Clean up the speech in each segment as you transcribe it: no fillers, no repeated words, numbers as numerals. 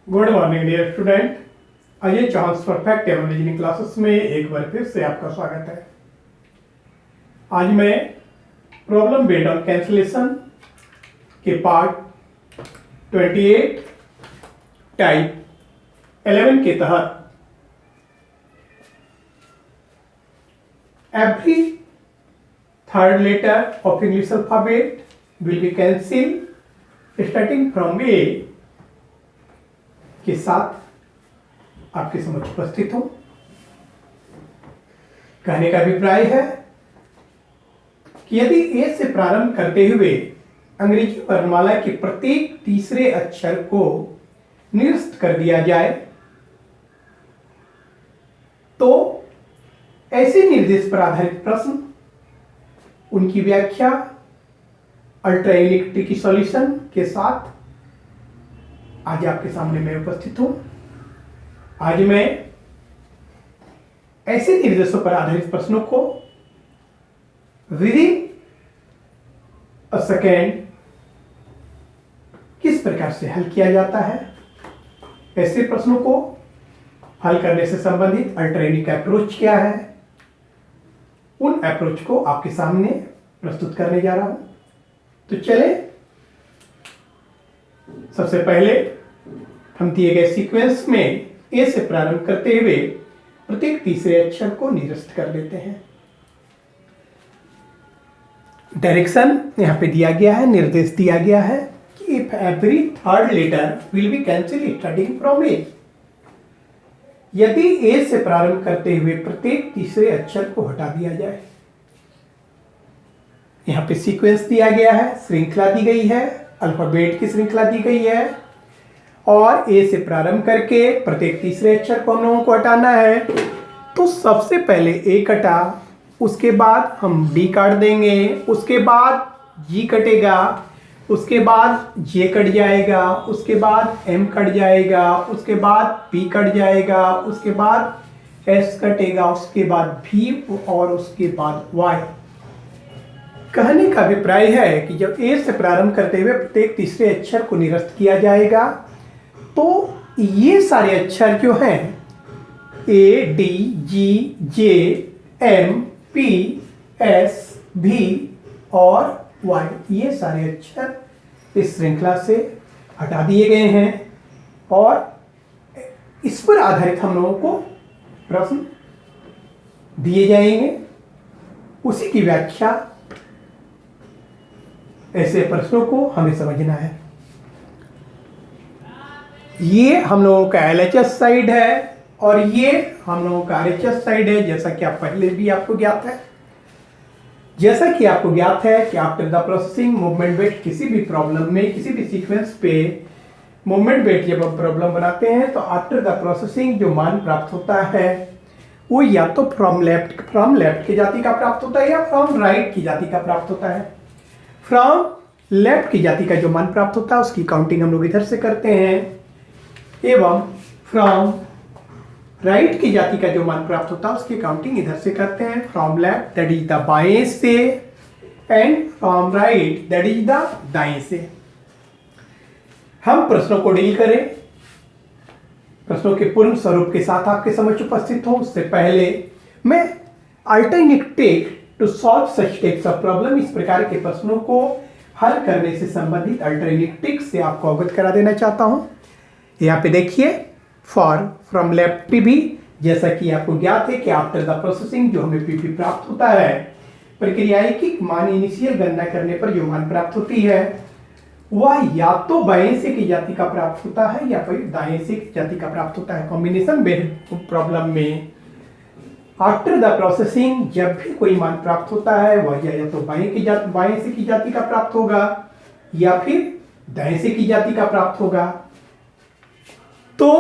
Good morning dear student. आइए chance perfect एवं reasoning classes में एक बार फिर से आपका स्वागत है। आज मैं प्रॉब्लम बेस्ड ऑन कैंसलेशन के पार्ट 28 टाइप 11 के तहत every third letter of English alphabet will be cancel starting from A के साथ आपके समक्ष उपस्थित हूं। कहने का अभिप्राय है कि यदि ए से प्रारंभ करते हुए अंग्रेजी वर्णमाला के प्रत्येक तीसरे अक्षर को निरस्त कर दिया जाए तो ऐसे निर्देश पर आधारित प्रश्न, उनकी व्याख्या, अल्टरनेटिव की सॉल्यूशन के साथ आज आपके सामने मैं उपस्थित हूं। आज मैं ऐसे निर्देशों पर आधारित प्रश्नों को विदिन अ सेकेंड किस प्रकार से हल किया जाता है, ऐसे प्रश्नों को हल करने से संबंधित अल्टरनेटिव अप्रोच क्या है, उन अप्रोच को आपके सामने प्रस्तुत करने जा रहा हूं। तो चले सबसे पहले हम दिए गए सीक्वेंस में ए से प्रारंभ करते हुए प्रत्येक तीसरे अक्षर को निरस्त कर देते हैं। डायरेक्शन यहां पे दिया गया है, निर्देश दिया गया है कि if every third letter will be cancel starting from A, यदि ए से प्रारंभ करते हुए प्रत्येक तीसरे अक्षर को हटा दिया जाए। यहां पे सीक्वेंस दिया गया है, श्रृंखला दी गई है, अल्फाबेट की श्रृंखला दी गई है और ए से प्रारंभ करके प्रत्येक तीसरे अक्षर को हम लोगों को हटाना है। तो सबसे पहले ए कटा, उसके बाद हम डी काट देंगे, उसके बाद जी कटेगा, उसके बाद जे कट जाएगा, उसके बाद एम कट जाएगा, उसके बाद पी कट जाएगा, उसके बाद एस कटेगा, उसके बाद भी और उसके बाद वाई। कहने का अभिप्राय है कि जब ए से प्रारंभ करते हुए प्रत्येक तीसरे अक्षर को निरस्त किया जाएगा तो ये सारे अक्षर जो हैं ए, डी, जी, जे, एम, पी, एस, भी और वाई, ये सारे अक्षर इस श्रृंखला से हटा दिए गए हैं और इस पर आधारित हम लोगों को प्रश्न दिए जाएंगे, उसी की व्याख्या। ऐसे प्रश्नों को हमें समझना है। ये हम लोगों का LHS साइड है और ये हम लोगों का RHS साइड है, जैसा कि आप पहले भी आपको ज्ञात है। जैसा कि आपको ज्ञात है कि after the processing movement wait, किसी भी प्रॉब्लम में, किसी भी सीक्वेंस पे मूवमेंट वेट जब हम प्रॉब्लम बनाते हैं तो आफ्टर द प्रोसेसिंग जो मान प्राप्त होता है वो या तो फ्रॉम लेफ्ट की जाति का प्राप्त होता है या फ्रॉम राइट की जाति का प्राप्त होता है। फ्रॉम लेफ्ट की जाति का जो मान प्राप्त होता है उसकी काउंटिंग हम लोग इधर से करते हैं एवं फ्रॉम राइट की जाति का जो मान प्राप्त होता है उसकी काउंटिंग इधर से करते हैं। From left that is the बाएं से and from right that is the दाएं से। हम प्रश्नों को डील करें, प्रश्नों के पूर्ण स्वरूप के साथ आपके समक्ष उपस्थित हूं। उससे पहले मैं alternative to solve such types of problem, इस प्रकार के प्रश्नों को हल करने से संबंधित अल्टरनेटिव से आपको अवगत करा देना चाहता हूं। यहाँ पे देखिए फॉर फ्रॉम लेफ्ट पी भी, जैसा कि आपको ज्ञात है कि आफ्टर द प्रोसेसिंग जो हमें पी प्राप्त होता है, प्रक्रिया की मान इनिशियल गणना करने पर जो मान प्राप्त होती है वह या तो बाएं से की जाति का प्राप्त होता है या फिर दाएं से की जाति का प्राप्त होता है। कॉम्बिनेशन बेस्ड प्रॉब्लम में आफ्टर द प्रोसेसिंग जब भी कोई मान प्राप्त होता है वह या तो बाएं से की जाति का प्राप्त होगा या फिर दाएं से की जाति का प्राप्त होगा। तो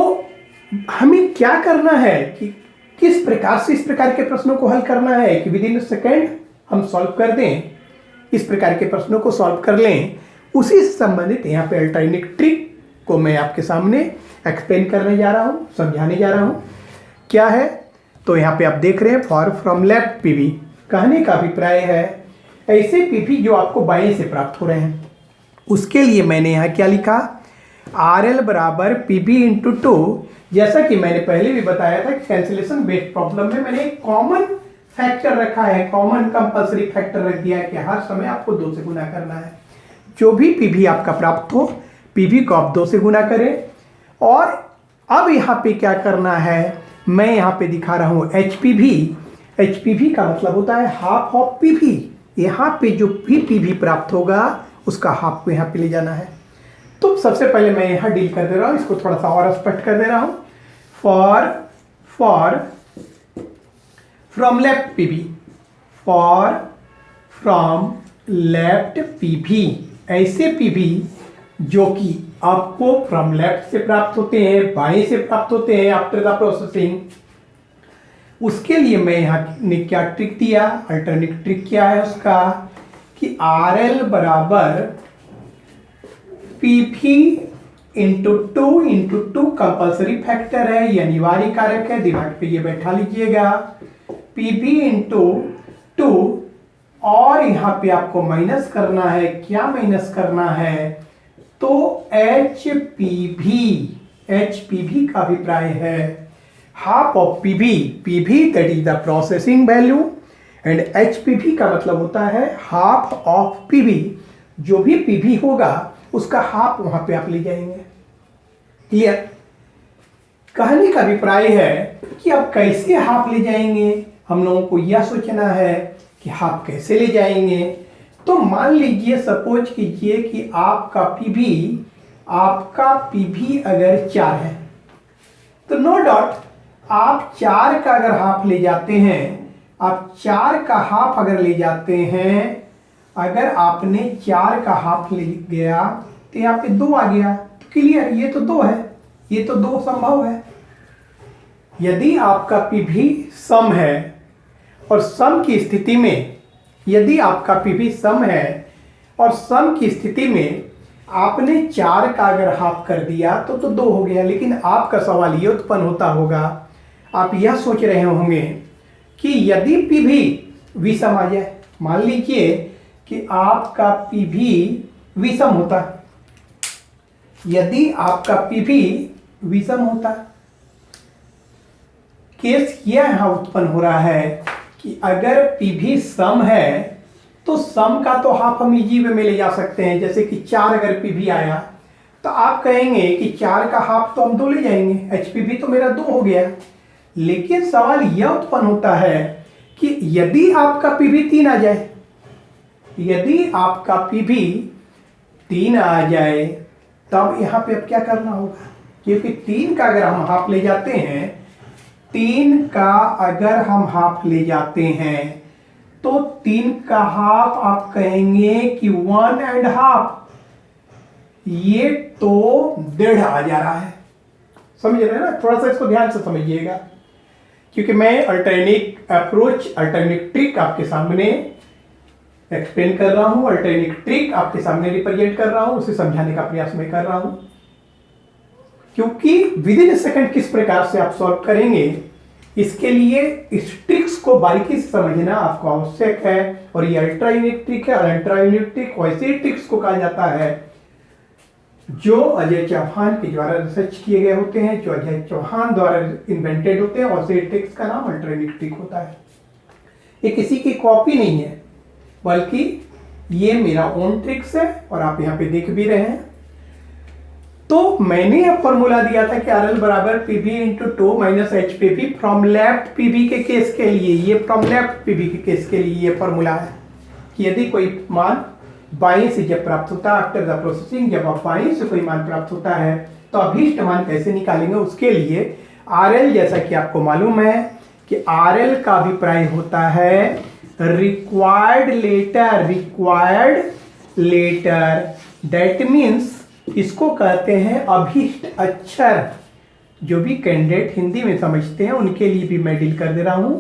हमें क्या करना है कि किस प्रकार से इस प्रकार के प्रश्नों को हल करना है कि विदिन सेकेंड हम सॉल्व कर दें, इस प्रकार के प्रश्नों को सॉल्व कर लें। उसी से संबंधित यहाँ पे अल्टरनेटिव ट्रिक को मैं आपके सामने एक्सप्लेन करने जा रहा हूँ, समझाने जा रहा हूँ। क्या है तो यहाँ पे आप देख रहे हैं फॉर फ्रॉम लेफ्ट पीवी। कहने का अभिप्राय है ऐसे पीवी जो आपको बाएं से प्राप्त हो रहे हैं, उसके लिए मैंने यहाँ क्या लिखा, आर एल बराबर पी बी इंटू टू। जैसा कि मैंने पहले भी बताया था कि कैंसिलेशन बेस्ड प्रॉब्लम में मैंने एक कॉमन फैक्टर रखा है, कॉमन कंपल्सरी फैक्टर रख दिया है कि हर समय आपको 2 से गुना करना है। जो भी पीवी आपका प्राप्त हो, पीवी को आप 2 से गुना करें। और अब यहाँ पे क्या करना है, मैं यहाँ पे दिखा रहा हूँ HPV। HPV का मतलब होता है हाफ ऑफ PV। यहाँ पे जो भी PV प्राप्त होगा उसका हाफ को यहाँ पे ले जाना है। तो सबसे पहले मैं यहाँ डील कर दे रहा हूँ, इसको थोड़ा सा और स्पष्ट कर दे रहा हूँ। For from left PV, from left PV, ऐसे PV जो कि आपको फ्रॉम लेफ्ट से प्राप्त होते हैं, बाएं से प्राप्त होते हैं आफ्टर द प्रोसेसिंग। उसके लिए मैं यहाँ ने क्या ट्रिक दिया, अल्टरनेट ट्रिक क्या है उसका, कि RL बराबर PV into two compulsory factor है, ये अनिवार्य कारक है, दिमाग पे ये बैठा लीजिएगा। PV इंटू टू, और यहाँ पे आपको माइनस करना है, क्या माइनस करना है, तो HPV का अभिप्राय है half of PV that is the processing value, and HPV का मतलब होता है हाफ ऑफ PV। जो भी PV होगा उसका हाफ वहां पे आप ले जाएंगे। क्लियर? कहने का अभिप्राय है कि अब कैसे हाफ ले जाएंगे, हम लोगों को यह सोचना है कि हाफ कैसे ले जाएंगे। तो मान लीजिए, सपोज कीजिए कि आपका PV अगर 4 है, तो नो डाउट आप 4 का अगर हाफ ले जाते हैं, आप 4 का हाफ अगर ले जाते हैं, अगर आपने 4 का हाफ ले गया तो यहाँ पे 2 आ गया, तो क्लियर, ये तो 2 है, ये तो 2 संभव है। यदि आपका PV सम है और सम की स्थिति में, यदि आपका PV सम है और सम की स्थिति में आपने 4 का अगर हाफ कर दिया तो 2 हो गया। लेकिन आपका सवाल ये उत्पन्न होता होगा, आप यह सोच रहे होंगे कि यदि PV विषम आ जाए, मान लीजिए कि आपका PV विषम होता, यदि आपका PV विषम होता, केस यह यहां उत्पन्न हो रहा है कि अगर PV सम है तो सम का तो हाफ हम इजी वे में ले जा सकते हैं। जैसे कि 4 अगर PV आया तो आप कहेंगे कि 4 का हाफ तो हम 2 ले जाएंगे, HPV तो मेरा 2 हो गया। लेकिन सवाल यह उत्पन्न होता है कि यदि आपका PV 3 आ जाए, यदि आपका PV 3 आ जाए, तब यहां पे अब क्या करना होगा, क्योंकि 3 का अगर हम हाफ ले जाते हैं, 3 का अगर हम हाफ ले जाते हैं तो 3 का हाफ आप कहेंगे कि 1.5, ये तो 1.5 आ जा रहा है। समझ रहे हैं ना? थोड़ा सा इसको ध्यान से समझिएगा, क्योंकि मैं अल्टरनेट अप्रोच, अल्टरनेट ट्रिक आपके सामने एक्सप्लेन कर रहा हूं, अल्टरनेट ट्रिक आपके सामने रिप्रेजेंट कर रहा हूं, उसे समझाने का प्रयास मैं कर रहा हूं। क्योंकि विद इन सेकंड किस प्रकार से आप सॉल्व करेंगे, इसके लिए इस ट्रिक्स को बारीकी से समझना आपको आवश्यक है। और ये अल्ट्रा यूनिक ट्रिक है, अल्ट्रा यूनिक ट्रिक वैसे ट्रिक्स को कहा जाता है जो अजय चौहान के द्वारा रिसर्च किए गए होते हैं, जो अजय चौहान द्वारा इन्वेंटेड होते हैं, और से ट्रिक्स का नाम अल्ट्रा यूनिक ट्रिक होता है। ये किसी की कॉपी नहीं है, बल्कि ये मेरा ओन ट्रिक्स है, और आप यहाँ पे देख भी रहे हैं। तो मैंने अब फॉर्मूला दिया था कि RL बराबर PV into 2 minus HPV from left PV के केस के लिए, ये फ्रॉम लेफ्ट PV के केस के लिए ये फॉर्मूला है कि यदि कोई मान बाएं से जब प्राप्त होता है आफ्टर द प्रोसेसिंग, जब आप बाएं से कोई मान प्राप्त होता है तो अभीष्ट मान कैसे निकालेंगे, उसके लिए RL, जैसा कि आपको मालूम है कि RL का अभिप्राय होता है रिक्वायर्ड लेटर, दैट मीन्स इसको कहते हैं अभीष्ट अक्षर। जो भी कैंडिडेट हिंदी में समझते हैं उनके लिए भी मैं डील कर दे रहा हूं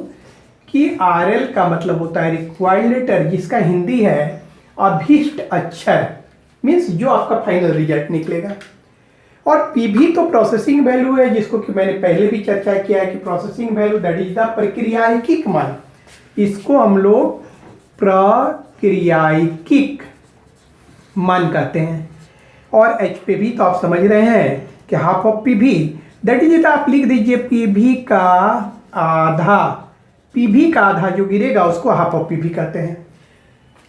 कि RL का मतलब होता है रिक्वायर्ड लेटर, जिसका हिंदी है अभीष्ट अक्षर, मीन्स जो आपका फाइनल रिजल्ट निकलेगा। और PV तो प्रोसेसिंग वैल्यू है, जिसको कि मैंने पहले भी चर्चा किया है कि processing value that is the प्रक्रियाइकिक मान, इसको हम लोग प्रक्रियाइकिक मान कहते हैं। और एच पे भी तो आप समझ रहे हैं कि हाफ ऑफ पी भी, दैट इज, आप लिख दीजिए पी भी का आधा, पी भी का आधा जो गिरेगा उसको हाफ ऑफ पी भी कहते हैं।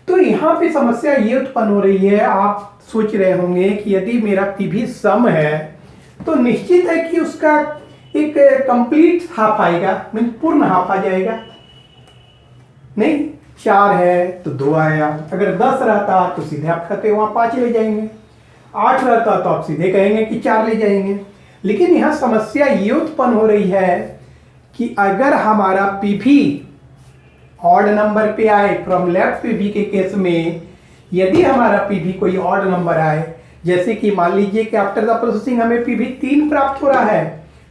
तो यहाँ पे समस्या ये उत्पन्न हो रही है, आप सोच रहे होंगे कि यदि मेरा पी भी सम है तो निश्चित है कि उसका एक कंप्लीट हाफ आएगा, मीन पूर्ण हाफ आ जाएगा। नहीं, 4 है तो 2 आया, अगर 10 रहता तो सीधे आप कहते वहां 5 ले जाएंगे, 8 रहता तो आप सीधे कहेंगे कि 4 ले जाएंगे। लेकिन यहाँ समस्या ये उत्पन्न हो रही है कि अगर हमारा पी भी ऑड नंबर पे आए, फ्रॉम लेफ्ट पी भी के केस में यदि हमारा पी भी कोई ऑड नंबर आए, जैसे कि मान लीजिए कि आफ्टर द प्रोसेसिंग हमें पी भी 3 प्राप्त हो रहा है,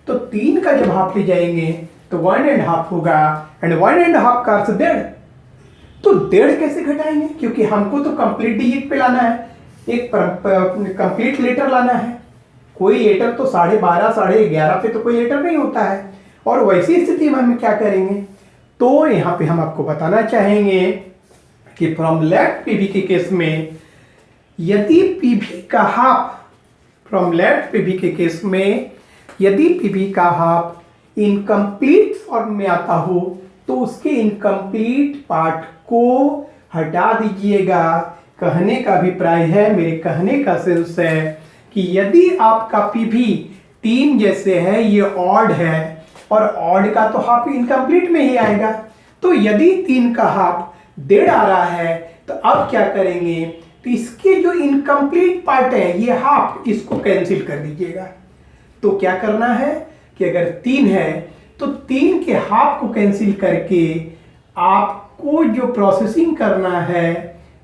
तो 3 का जब हाफ ले जाएंगे तो 1.5 होगा, एंड 1.5 का अर्थ 1.5। तो 1.5 कैसे घटाएंगे, क्योंकि हमको तो कंप्लीट डिजिट पे लाना है, एक कंप्लीट लेटर लाना है। कोई लेटर तो 12.5 11.5 पे तो कोई लेटर नहीं होता है, और वैसी स्थिति में हम क्या करेंगे। तो यहाँ पे हम आपको बताना चाहेंगे कि फ्रॉम लेफ्ट पीवी के केस में यदि पीवी का हाफ, फ्रॉम लेफ्ट पीवी के केस में यदि पीवी का हाफ इनकम्प्लीट फॉर्म में आता हो तो उसके इनकम्प्लीट पार्ट को हटा दीजिएगा। कहने का अभिप्राय है, मेरे कहने का सेंस है कि यदि आपका पीवी 3 जैसे है, ये ऑड है और ऑड का तो हाफ इनकम्प्लीट में ही आएगा, तो यदि 3 का हाफ 1.5 आ रहा है तो अब क्या करेंगे, तो इसके जो इनकम्प्लीट पार्ट है ये हाफ, इसको कैंसिल कर दीजिएगा। तो क्या करना है कि अगर 3 है तो 3 के हाफ को कैंसिल करके आपको जो प्रोसेसिंग करना है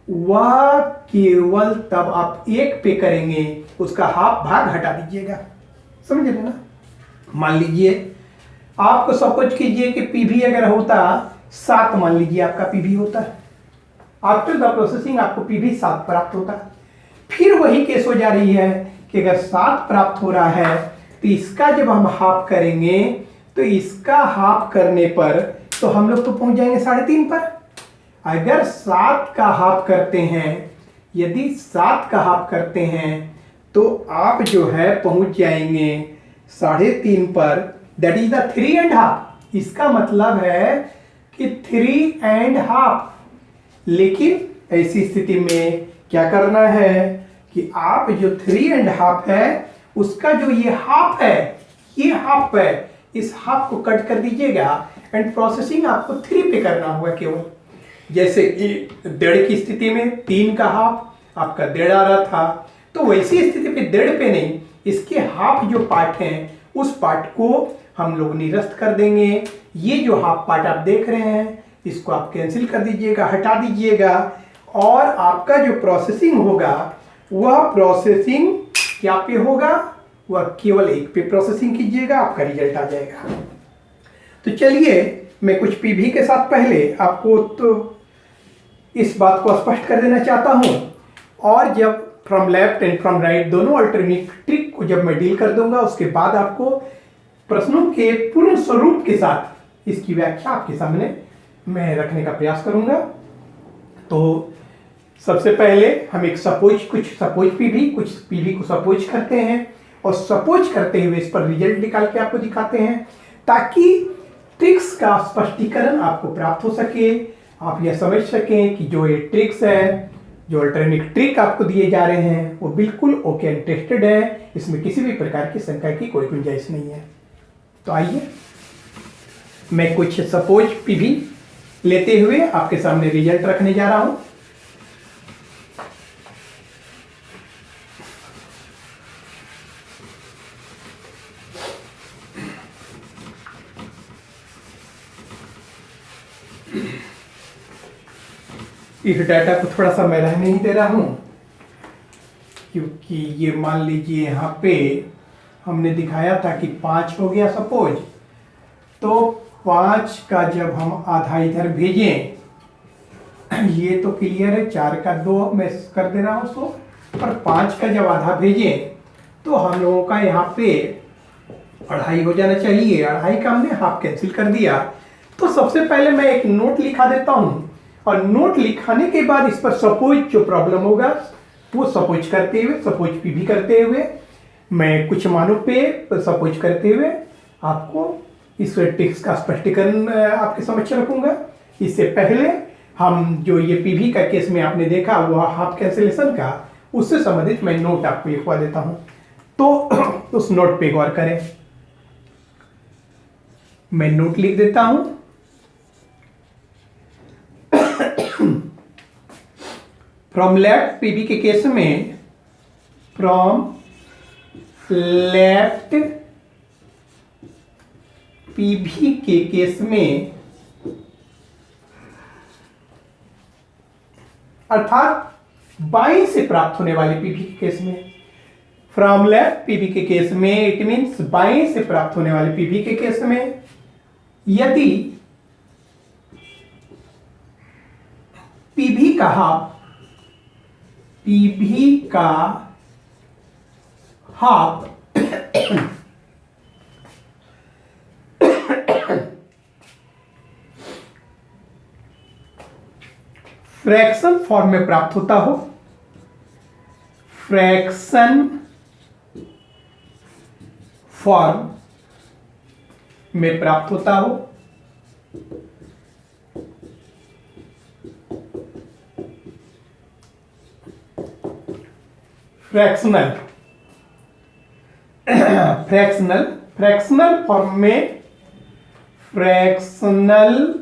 वह केवल तब आप 1 पे करेंगे, उसका हाफ भाग हटा दीजिएगा। समझ रहे ना। मान लीजिए आपको सपोज कीजिए कि पीवी अगर होता 7, मान लीजिए आपका पीवी होता है, आफ्टर द प्रोसेसिंग आपको पीवी 7 प्राप्त होता, फिर वही केस हो जा रही है कि अगर 7 प्राप्त हो रहा है तो इसका जब हम हाफ करेंगे तो इसका हाफ करने पर तो हम लोग तो पहुंच जाएंगे 3.5 पर। अगर 7 का हाफ करते हैं, यदि 7 का हाफ करते हैं तो आप जो है पहुंच जाएंगे 3.5 पर, दैट इज द 3.5। इसका मतलब है कि 3.5। लेकिन ऐसी स्थिति में क्या करना है कि आप जो 3.5 है उसका जो ये हाफ है, ये हाफ है, इस हाफ को कट कर दीजिएगा एंड प्रोसेसिंग आपको 3 पे करना होगा केवल। जैसे 1.5 की स्थिति में 3 का हाफ आपका 1.5 आ रहा था, तो वैसी स्थिति पे 1.5 पे नहीं, इसके हाफ जो पार्ट हैं उस पार्ट को हम लोग निरस्त कर देंगे। ये जो हाफ पार्ट आप देख रहे हैं इसको आप कैंसिल कर दीजिएगा, हटा दीजिएगा, और आपका जो प्रोसेसिंग होगा वह प्रोसेसिंग क्या पे होगा, वह केवल 1 पे प्रोसेसिंग कीजिएगा, आपका रिजल्ट आ जाएगा। तो चलिए मैं कुछ पीवी के साथ पहले आपको तो इस बात को स्पष्ट कर देना चाहता हूं, और जब from left and from right दोनों अल्टरनेट ट्रिक को जब मैं डील कर दूंगा उसके बाद आपको प्रश्नों के पूर्ण स्वरूप के साथ इसकी व्याख्या आपके सामने मैं रखने का प्रयास करूंगा। तो सबसे पहले हम एक कुछ सपोज पीवी को सपोज करते हैं और सपोज करते हुए इस पर रिजल्ट निकाल के आपको दिखाते हैं, ताकि ट्रिक्स का स्पष्टीकरण आपको प्राप्त हो सके, आप यह समझ सकें कि जो ये ट्रिक्स है, जो अल्टरनेट ट्रिक आपको दिए जा रहे हैं वो बिल्कुल ओके एंड टेस्टेड है, इसमें किसी भी प्रकार की शंका की कोई गुंजाइश नहीं है। तो आइए मैं कुछ सपोज पीवी लेते हुए आपके सामने रिजल्ट रखने जा रहा हूं। इस डाटा को थोड़ा सा मैं रहने ही दे रहा हूं, क्योंकि ये मान लीजिए यहाँ पे हमने दिखाया था कि 5 हो गया सपोज, तो 5 का जब हम आधा इधर भेजें, ये तो क्लियर है, 4 का 2 मैं कर दे रहा हूँ उसको, और 5 का जब आधा भेजें तो हम लोगों का यहाँ पे 2.5 हो जाना चाहिए। 2.5 का हमने हाफ कैंसिल कर दिया। तो सबसे पहले मैं एक नोट लिखा देता हूँ, और नोट लिखाने के बाद इस पर सपोज जो प्रॉब्लम होगा वो सपोज करते हुए, सपोज पीवी करते हुए मैं कुछ मानों पे सपोज करते हुए आपको इस टेक्स्ट का स्पष्टीकरण आपके समक्ष रखूंगा। इससे पहले हम जो ये पीवी का केस में आपने देखा वो हाफ कैंसिलेशन का, उससे संबंधित मैं नोट आपको लिखवा देता हूं, तो उस नोट पे गौर करें। मैं नोट लिख देता हूं। फ्रॉम लेफ्ट पीवी के केस में, फ्रॉम लेफ्ट पीवी के केस में, अर्थात बाईं से प्राप्त होने वाले पीवी के केस में, फ्रॉम लेफ्ट पीवी के केस में इट मीन्स बाईं से प्राप्त होने वाले पीवी के केस में यदि पीवी का हाफ, पीवी का हाफ फ्रैक्शन फॉर्म में प्राप्त होता हो, फ्रैक्शन फॉर्म में प्राप्त होता हो, फ्रैक्शनल फ्रैक्शनल फ्रैक्शनल फॉर्म में, फ्रैक्शनल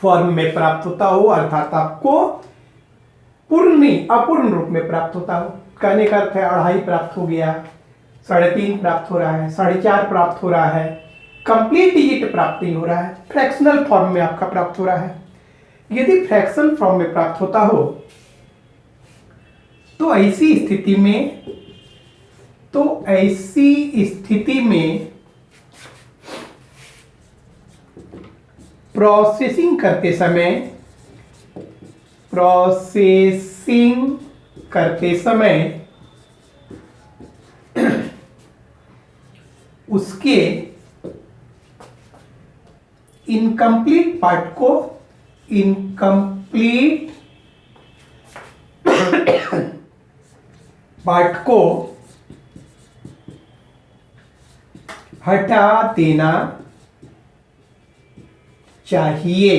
फॉर्म में प्राप्त होता हो, अर्थात आपको अपूर्ण रूप में प्राप्त होता हो। कहने का अर्थ है 2.5 प्राप्त हो गया, 3.5 प्राप्त हो रहा है, 4.5 प्राप्त हो रहा है, कंप्लीट डिजिट प्राप्त नहीं हो रहा है, फ्रैक्शनल फॉर्म में आपका प्राप्त हो रहा है। यदि फ्रैक्शनल फॉर्म में प्राप्त होता हो तो ऐसी स्थिति में प्रोसेसिंग करते समय उसके इनकम्प्लीट पार्ट को हटा देना चाहिए।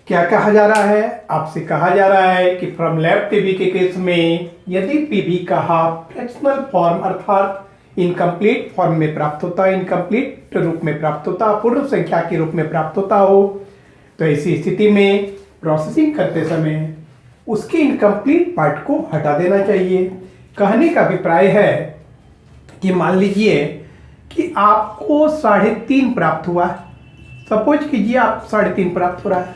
क्या कहा जा रहा है? आपसे कहा जा रहा है कि फ्रॉम लेफ्ट पीवी के केस में यदि पीवी का हाफ फ्रैक्शनल फॉर्म अर्थात इनकम्प्लीट फॉर्म में प्राप्त होता है, इनकम्प्लीट रूप में प्राप्त होता, पूर्ण संख्या के रूप में प्राप्त होता हो, तो ऐसी स्थिति में प्रोसेसिंग करते समय उसके इनकम्प्लीट पार्ट को हटा देना चाहिए। कहने का अभिप्राय है कि मान लीजिए कि आपको 3.5 प्राप्त हुआ, सपोज कीजिए आप 3.5 प्राप्त हो रहा है,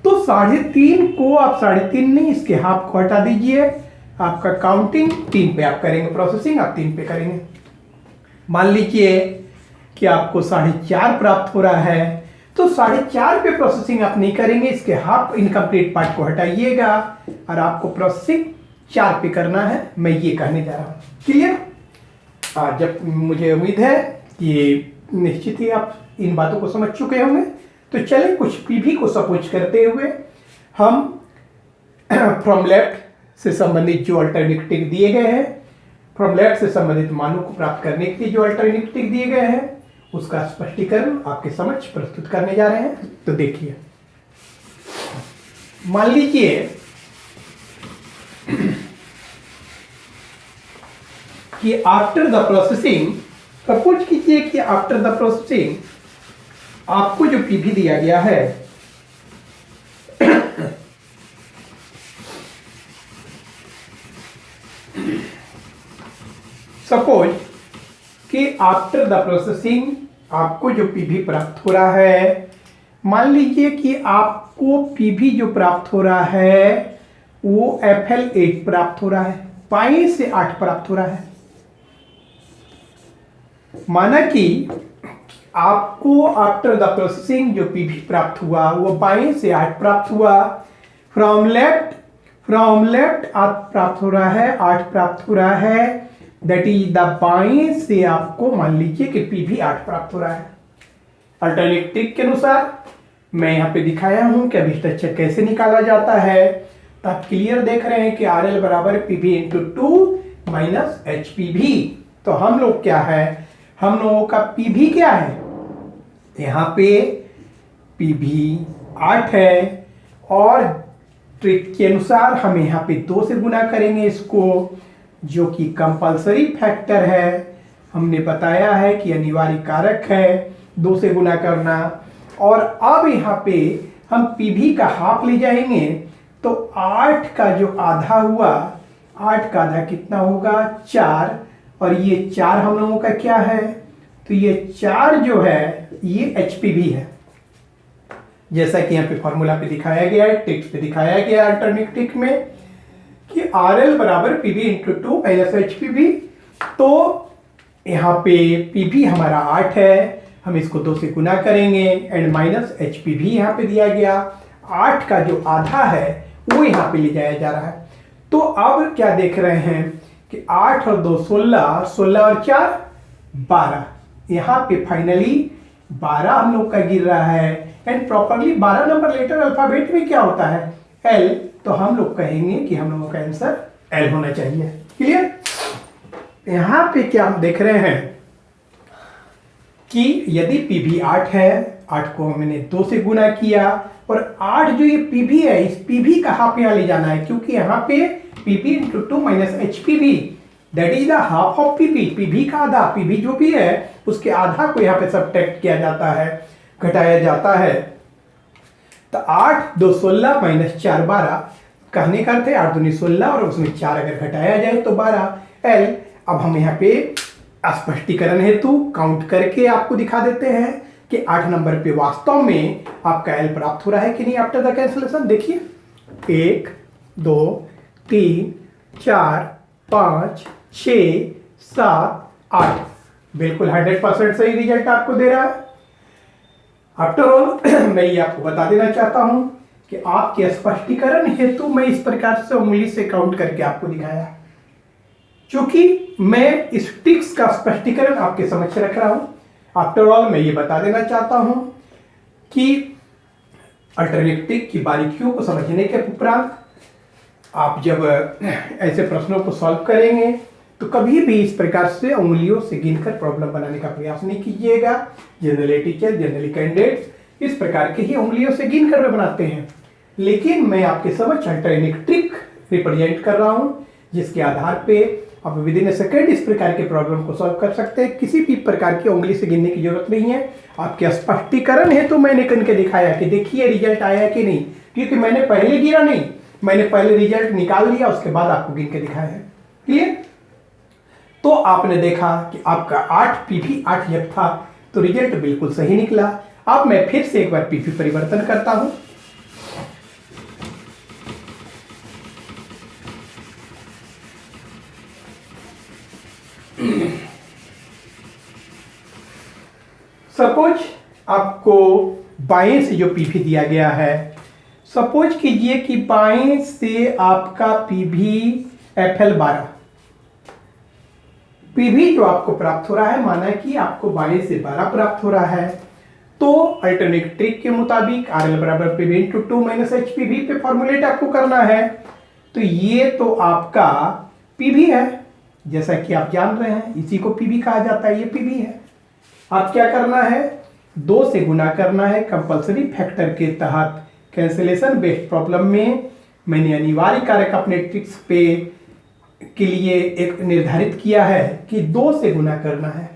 तो 3.5 को आप 3.5 नहीं, इसके हाफ को हटा दीजिए। आपका काउंटिंग 3 पे आप करेंगे, प्रोसेसिंग आप 3 पे करेंगे। मान लीजिए कि आपको 4.5 प्राप्त हो रहा है, तो 4.5 पे प्रोसेसिंग आप नहीं करेंगे, इसके हाफ इनकम्प्लीट पार्ट को हटाइएगा और आपको प्रोसेसिंग 4 पे करना है। मैं ये कहने जा रहा हूँ, क्लियर? जब मुझे उम्मीद है कि निश्चित ही आप इन बातों को समझ चुके होंगे। तो चलिए कुछ पीवी को सपोज करते हुए हम फ्रॉम लेफ्ट से संबंधित जो अल्टरनेटिव दिए गए हैं, फ्रॉम लेफ्ट से संबंधित मानों को प्राप्त करने के लिए जो अल्टरनेटिव दिए गए हैं, उसका स्पष्टीकरण आपके समक्ष प्रस्तुत करने जा रहे हैं। तो देखिए, मान लीजिए कि आफ्टर द प्रोसेसिंग, सपोज कीजिए कि आफ्टर द प्रोसेसिंग आपको जो पीवी दिया गया है सपोज कि आफ्टर द प्रोसेसिंग आपको जो पीवी प्राप्त हो रहा है, मान लीजिए कि आपको पीवी जो प्राप्त हो रहा है वो FL8 प्राप्त हो रहा है, बाईं से 8 प्राप्त हो रहा है। माना कि आपको आफ्टर द प्रोसेसिंग जो पीवी प्राप्त हुआ वो बाईं से 8 प्राप्त हुआ, फ्रॉम लेफ्ट 8 प्राप्त हो रहा है, 8 प्राप्त हो रहा है, दैट इज द बाईं से आपको मान लीजिए कि पीवी 8 प्राप्त हो रहा है। अल्टरनेटिव के अनुसार मैं यहाँ पे दिखाया हूँ कि अभी स्ट्रक्चर कैसे निकाला जाता है। तो आप क्लियर देख रहे हैं कि आर एल बराबर P V into two minus H P V. तो हम लोग क्या है, हम लोगों का पी वी क्या है, यहाँ पे पी वी 8 है और ट्रिक के अनुसार हम यहाँ पे 2 से गुना करेंगे इसको, जो कि कंपल्सरी फैक्टर है। हमने बताया है कि अनिवार्य कारक है 2 से गुना करना। और अब यहाँ पे हम पीवी का हाफ ले जाएंगे, तो 8 का जो आधा हुआ, 8 का आधा कितना होगा 4, और ये 4 हम लोगों का क्या है, तो ये 4 जो है ये एच पी वी है, जैसा कि यहाँ पे फॉर्मूला पे दिखाया गया है, टेक्स्ट पे दिखाया गया अल्टरनेट टिक में कि आर एल बराबर P V into two minus H P V. तो यहाँ पे पी वी हमारा 8 है, हम इसको 2 से गुना करेंगे and minus H P V यहाँ पे दिया गया। 8 का जो आधा है वो यहाँ पे ले जाया जा रहा है। तो अब क्या देख रहे हैं कि 8 और 2 16, 16 और 4 12, यहाँ पे फाइनली 12 हम लोग का गिर रहा है and properly 12 number letter alphabet में क्या होता है एल। तो हम लोग कहेंगे कि हम लोगों का आंसर एल होना चाहिए। क्लियर। यहाँ पे क्या हम देख रहे हैं कि यदि पी वी 8 है, 8 को मैंने 2 से गुना किया, और 8 जो ये पी वी है, इस पी वी का हाफ यहाँ ले जाना है, क्योंकि यहाँ पे P V into two minus H P V that is the half of P V. P V का आधा, पी वी जो भी है उसके आधा को यहाँ पे सब्ट्रैक्ट किया जाता है, घटाया जाता है। तो 8 2 16 माइनस 4 12, कहने का अर्थ है 8 दूनी 16 और उसमें 4 अगर घटाया जाए तो 12 एल। अब हम यहाँ पे स्पष्टीकरण हेतु काउंट करके आपको दिखा देते हैं कि 8 नंबर पे वास्तव में आपका एल प्राप्त हो रहा है कि नहीं आफ्टर द कैंसिलेशन। देखिए 1 2 3 4 5 6 7 8, बिल्कुल 100% सही रिजल्ट आपको दे रहा है। आफ्टर ऑल मैं ये आपको बता देना चाहता हूं कि आपके स्पष्टीकरण हेतु मैं इस प्रकार से उंगली से काउंट करके आपको दिखाया, क्योंकि मैं इस टिक्स का स्पष्टीकरण आपके समक्ष रख रहा हूं। आफ्टर ऑल मैं ये बता देना चाहता हूं कि अल्टरनेट टिक की बारीकियों को समझने के उपरांत आप जब ऐसे प्रश्नों को सॉल्व करेंगे तो कभी भी इस प्रकार से उंगलियों से गिनकर प्रॉब्लम बनाने का प्रयास नहीं कीजिएगा। जनरली टीचर, जनरली कैंडिडेट्स इस प्रकार के ही उंगलियों से गिनकर बनाते हैं, लेकिन मैं आपके समक्ष अल्टरनेट ट्रिक रिप्रेजेंट कर रहा हूं, जिसके आधार पे आप विद इन ए सेकेंड इस प्रकार के प्रॉब्लम को सॉल्व कर सकते हैं। किसी भी प्रकार की उंगली से गिनने की जरूरत नहीं है। आपके स्पष्टीकरण है तो मैंने करके दिखाया कि देखिए रिजल्ट आया कि नहीं, क्योंकि मैंने पहले गिरा नहीं, मैंने पहले रिजल्ट निकाल लिया, उसके बाद आपको गिन के दिखाया है। क्लियर। तो आपने देखा कि आपका 8 पीवी 8 जब था तो रिजल्ट बिल्कुल सही निकला। अब मैं फिर से एक बार पीवी परिवर्तन करता हूं। सपोज आपको बाएं से जो पीवी दिया गया है, सपोज कीजिए कि बाएं से आपका पीवी एफएल 12, पीवी जो आपको प्राप्त हो रहा है, माना कि आपको 22 से 12 प्राप्त हो रहा है, तो अल्टरनेट ट्रिक के मुताबिक आर एल बराबर PV into two minus H PV पे फॉर्मुलेट आपको करना है। तो ये तो आपका पीवी है, जैसा कि आप जान रहे हैं, इसी को पीवी कहा जाता है, ये पीवी है। आप क्या करना है, 2 से गुना करना है कंपल्सरी फैक्टर के तहत। कैंसिलेशन बेस्ड प्रॉब्लम में मैंने अनिवार्य कारक अपने ट्रिक्स पे के लिए एक निर्धारित किया है कि 2 से गुना करना है,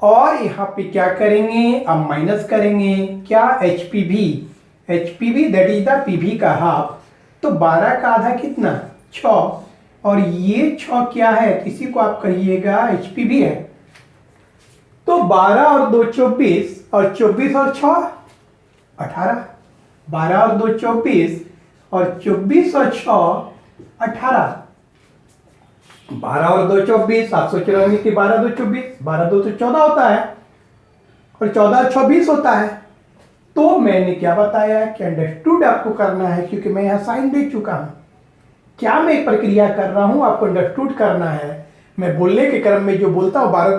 और यहां पे क्या करेंगे, अब माइनस करेंगे क्या, HPV, HPV that is the PV का हाफ। तो 12 का आधा कितना 6, और ये 6 क्या है, किसी को आप कहिएगा एचपीवी है। तो 12 और 2 24, और 24 और 6 18, 12 और 2 24, और 24 और 6 18, 12 और 2 24, आप सोच रहे होंगे कि 12 2 24, 12 2 तो 14 होता है, और 14 26 होता है। तो मैंने क्या बताया कि अंडरस्टूड आपको करना है, क्योंकि मैं यहाँ साइन दे चुका हूं। क्या मैं प्रक्रिया कर रहा हूं, आपको अंडरस्टूड करना है। मैं बोलने के क्रम में जो बोलता हूँ 12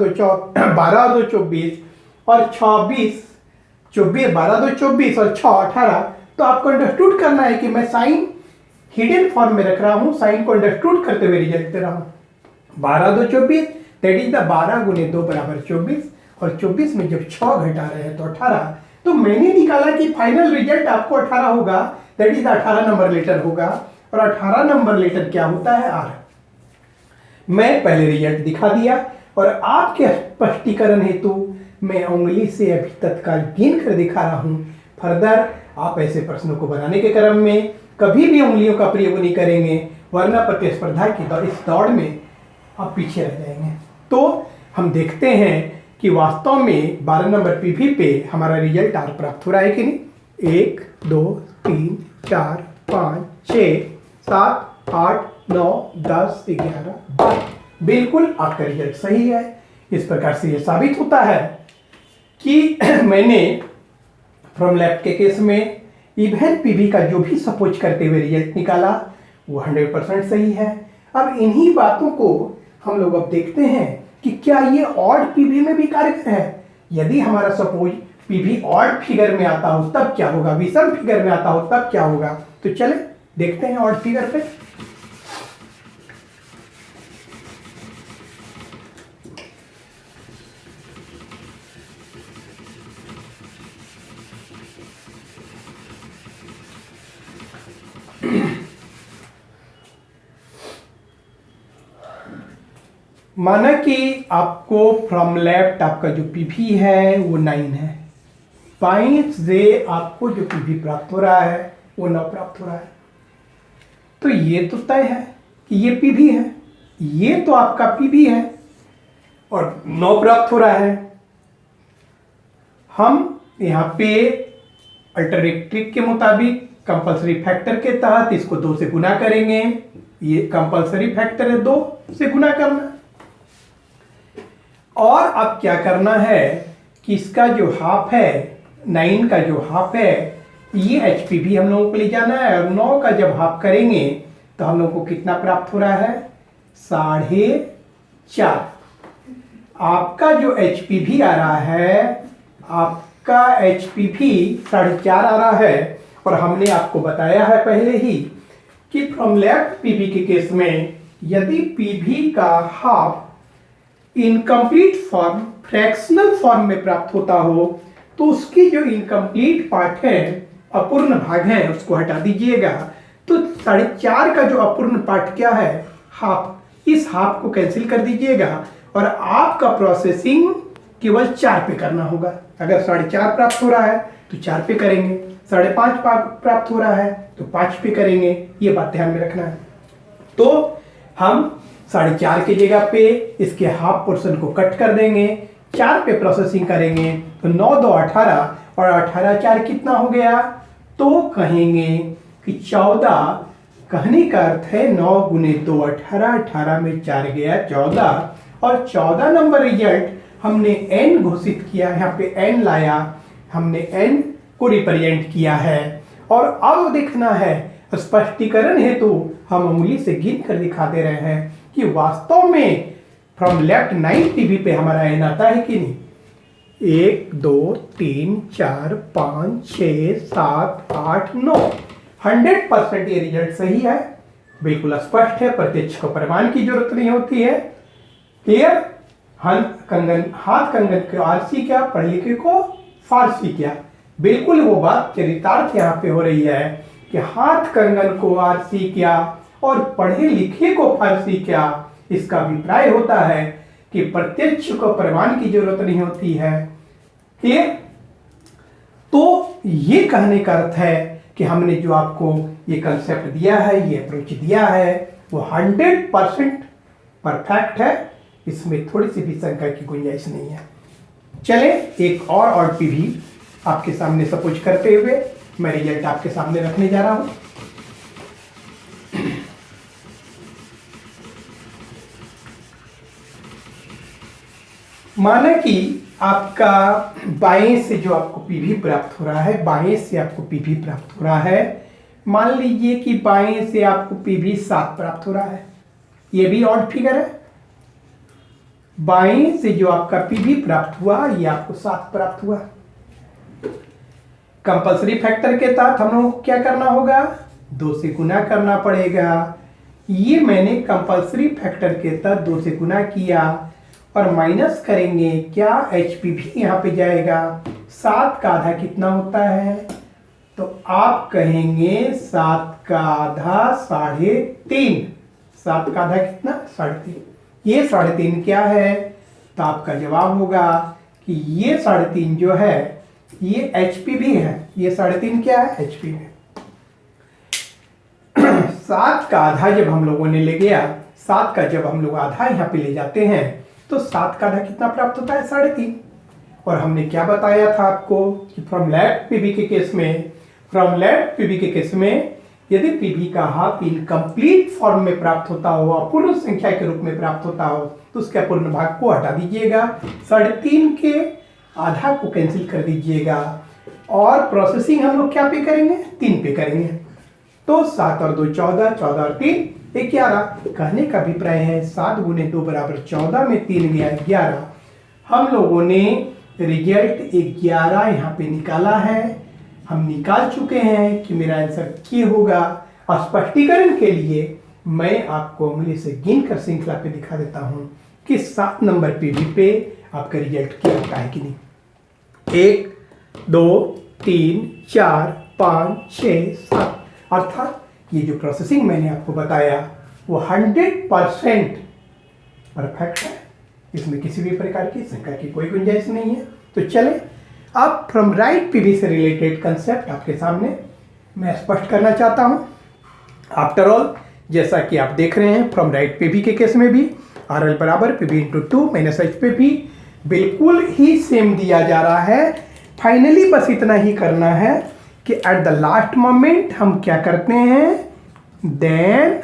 और 2 24 और 26 24, 12 2 24 और 6 18। तो आपको अंडरस्टूड करना है कि मैं साइन हिडन फॉर्म में रख रहा हूं, साइन को अंडरस्टूड करते हुए रिजल्ट दे रहा हूं। 12 2 24, दैट इज द 12 गुने 2 बराबर 24, और 24 में जब 6 घटा रहे हैं तो 18। तो मैंने निकाला कि फाइनल रिजल्ट आपको 18 होगा, दैट इज 18 नंबर लेटर होगा, और 18 नंबर लेटर क्या होता है? आर। मैं पहले रिजल्ट दिखा दिया, और आपके स्पष्टीकरण हेतु मैं उंगली से अभी तत्काल गिन कर दिखा रहा हूं। फर्दर आप ऐसे प्रश्नों को बनाने के क्रम में कभी भी उंगलियों का प्रयोग नहीं करेंगे, वरना प्रतिस्पर्धा की इस दौड़ में आप पीछे रह जाएंगे। तो हम देखते हैं कि वास्तव में 12 नंबर पीवी पे हमारा रिजल्ट आर प्राप्त हो रहा है कि नहीं। 1 2 3 4 5 6 7 8 9 10 11 12, बिल्कुल आपका रिजल्ट सही है। इस प्रकार से यह साबित होता है कि मैंने फ्रॉम लेफ्ट के केस में इवन पीवी का जो भी सपोज करते हुए रिजल्ट निकाला वो 100% सही है। अब इन्हीं बातों को हम लोग अब देखते हैं कि क्या ये ऑड पीवी में भी कार्यकर है। यदि हमारा सपोज पीवी ऑड फिगर में आता हो तब क्या होगा, विषम फिगर में आता हो तब क्या होगा। तो चले देखते हैं ऑड फिगर पे। माना कि आपको फ्रॉम लेफ्ट आपका जो पीवी है वो 9 है, बाईं से आपको जो पीवी प्राप्त हो रहा है वो 9 प्राप्त हो रहा है। तो ये तो तय है कि ये पीवी है, ये तो आपका पीवी है और 9 प्राप्त हो रहा है। हम यहाँ पे अल्टरनेटिव के मुताबिक कंपल्सरी फैक्टर के तहत इसको 2 से गुना करेंगे। ये कंपल्सरी फैक्टर है 2 से गुना करना। और अब क्या करना है कि इसका जो हाफ है, 9 का जो हाफ है, ये एचपीवी हम लोगों को ले जाना है, और 9 का जब हाफ करेंगे तो हम लोगों को कितना प्राप्त हो रहा है? 4.5। आपका जो एचपीवी आ रहा है, आपका एचपीवी 4.5 आ रहा है। और हमने आपको बताया है पहले ही कि फ्रॉम लेफ्ट पीवी के केस में यदि पीवी का half incomplete form, fractional form में प्राप्त होता हो तो उसकी जो इनकम्प्लीट पार्ट है, अपूर्ण भाग है, उसको हटा दीजिएगा। तो 4.5 का जो अपूर्ण पार्ट क्या है? हाफ। इस हाफ को कैंसिल कर दीजिएगा और आपका प्रोसेसिंग केवल 4 पे करना होगा। अगर 4.5 प्राप्त हो रहा है तो 4 पे करेंगे, 5.5 प्राप्त हो रहा है तो 5 पे करेंगे। ये बात ध्यान में रखना है। तो हम 4.5 की जगह पे इसके हाफ पोर्शन को कट कर देंगे, 4 पे प्रोसेसिंग करेंगे तो 9 2 18, और 18 4 कितना हो गया? तो कहेंगे कि 14। कहने का अर्थ है 9 गुने 2 18, 18 में 4 गया 14, और 14 नंबर रिजल्ट हमने n घोषित किया, यहाँ पे n लाया, हमने n को रिप्रेजेंट किया है। और अब देखना है स्पष्टीकरण हेतु हम उंगली से गिन कर दिखा दे रहे हैं कि वास्तव में फ्रॉम लेफ्ट 9 पीवी पे हमारा n आता है कि नहीं। 1 2 3 4 5 6 7 8 9, 100% ये रिजल्ट सही है, बिल्कुल स्पष्ट है, प्रत्यक्ष को प्रमाण की जरूरत नहीं होती है। क्लियर? हाथ कंगन को आरसी क्या, पढ़े लिखे को फारसी क्या। बिल्कुल वो बात चरितार्थ यहाँ पे हो रही है कि हाथ कंगन को आरसी क्या और पढ़े लिखे को फारसी क्या। इसका अभिप्राय होता है कि प्रत्यक्ष को प्रमाण की जरूरत नहीं होती है। क्लियर? तो ये कहने का अर्थ है कि हमने जो आपको ये कंसेप्ट दिया है, ये अप्रोच दिया है, वो 100% परफेक्ट है, इसमें थोड़ी सी भी शंका की गुंजाइश नहीं है। चले एक और पीवी आपके सामने सपोज करते हुए मैं रिजल्ट आपके सामने रखने जा रहा हूं। माना कि आपका बाएं से जो आपको पीवी प्राप्त हो रहा है, बाएं से आपको पीवी प्राप्त हो रहा है, मान लीजिए कि बाएं से आपको पीवी 7 प्राप्त हो रहा है। ये भी ऑड फिगर है। बाएं से जो आपका पीवी प्राप्त हुआ ये आपको 7 प्राप्त हुआ। कंपल्सरी फैक्टर के तहत हम लोगों को क्या करना होगा, 2 से गुना करना पड़ेगा। ये मैंने कंपल्सरी फैक्टर के तहत 2 से गुना किया और माइनस करेंगे क्या, HP भी यहाँ पे जाएगा। 7 का आधा कितना होता है, तो आप कहेंगे 7 का आधा 3.5। 7 का आधा कितना, 3.5। ये 3.5 क्या है, तो आपका जवाब होगा कि ये 3.5 जो है ये HP भी है। ये 3.5 क्या है, HP है। 7 का आधा जब हम लोगों ने ले गया, 7 का जब हम लोग आधा यहाँ पे ले जाते हैं तो 7 का आधा कितना प्राप्त होता है, 3.5। और हमने क्या बताया था आपको कि फ्रॉम लेफ्ट पीबी के केस में यदि पीबी का हाफ इनकम्प्लीट फॉर्म में प्राप्त होता हो, अपूर्ण संख्या के रूप में प्राप्त होता हो, तो उसके अपूर्ण भाग को हटा दीजिएगा, 3.5 के आधा को कैंसिल कर दीजिएगा और प्रोसेसिंग हम लोग क्या पे करेंगे, 3 पे करेंगे। तो 7 और 2 14, 14 और 3 11। कहने का अभिप्राय है 7 गुने 2 बराबर 14 में 3 गया 11। हम लोगों ने रिजल्ट 11 यहाँ पे निकाला है। हम निकाल चुके हैं कि मेरा आंसर क्या होगा। और स्पष्टीकरण के लिए मैं आपको उंगली से गिनकर श्रृंखला पे दिखा देता हूं कि 7 नंबर पीवी पे आपका रिजल्ट क्या होता है कि नहीं। 1 2 3 4 5 6 7, अर्थात ये जो प्रोसेसिंग मैंने आपको बताया वो 100% परफेक्ट है। इसमें किसी भी प्रकार की शंका की कोई गुंजाइश नहीं है। तो चले अब फ्रॉम राइट पीवी से रिलेटेड कंसेप्ट आपके सामने मैं स्पष्ट करना चाहता हूं। आफ्टर ऑल जैसा कि आप देख रहे हैं फ्रॉम राइट पीवी के केस में भी RL बराबर पीवी इंटू 2 माइनस एच पे भी बिल्कुल ही सेम दिया जा रहा है। फाइनली बस इतना ही करना है कि एट द लास्ट मोमेंट हम क्या करते हैं, देन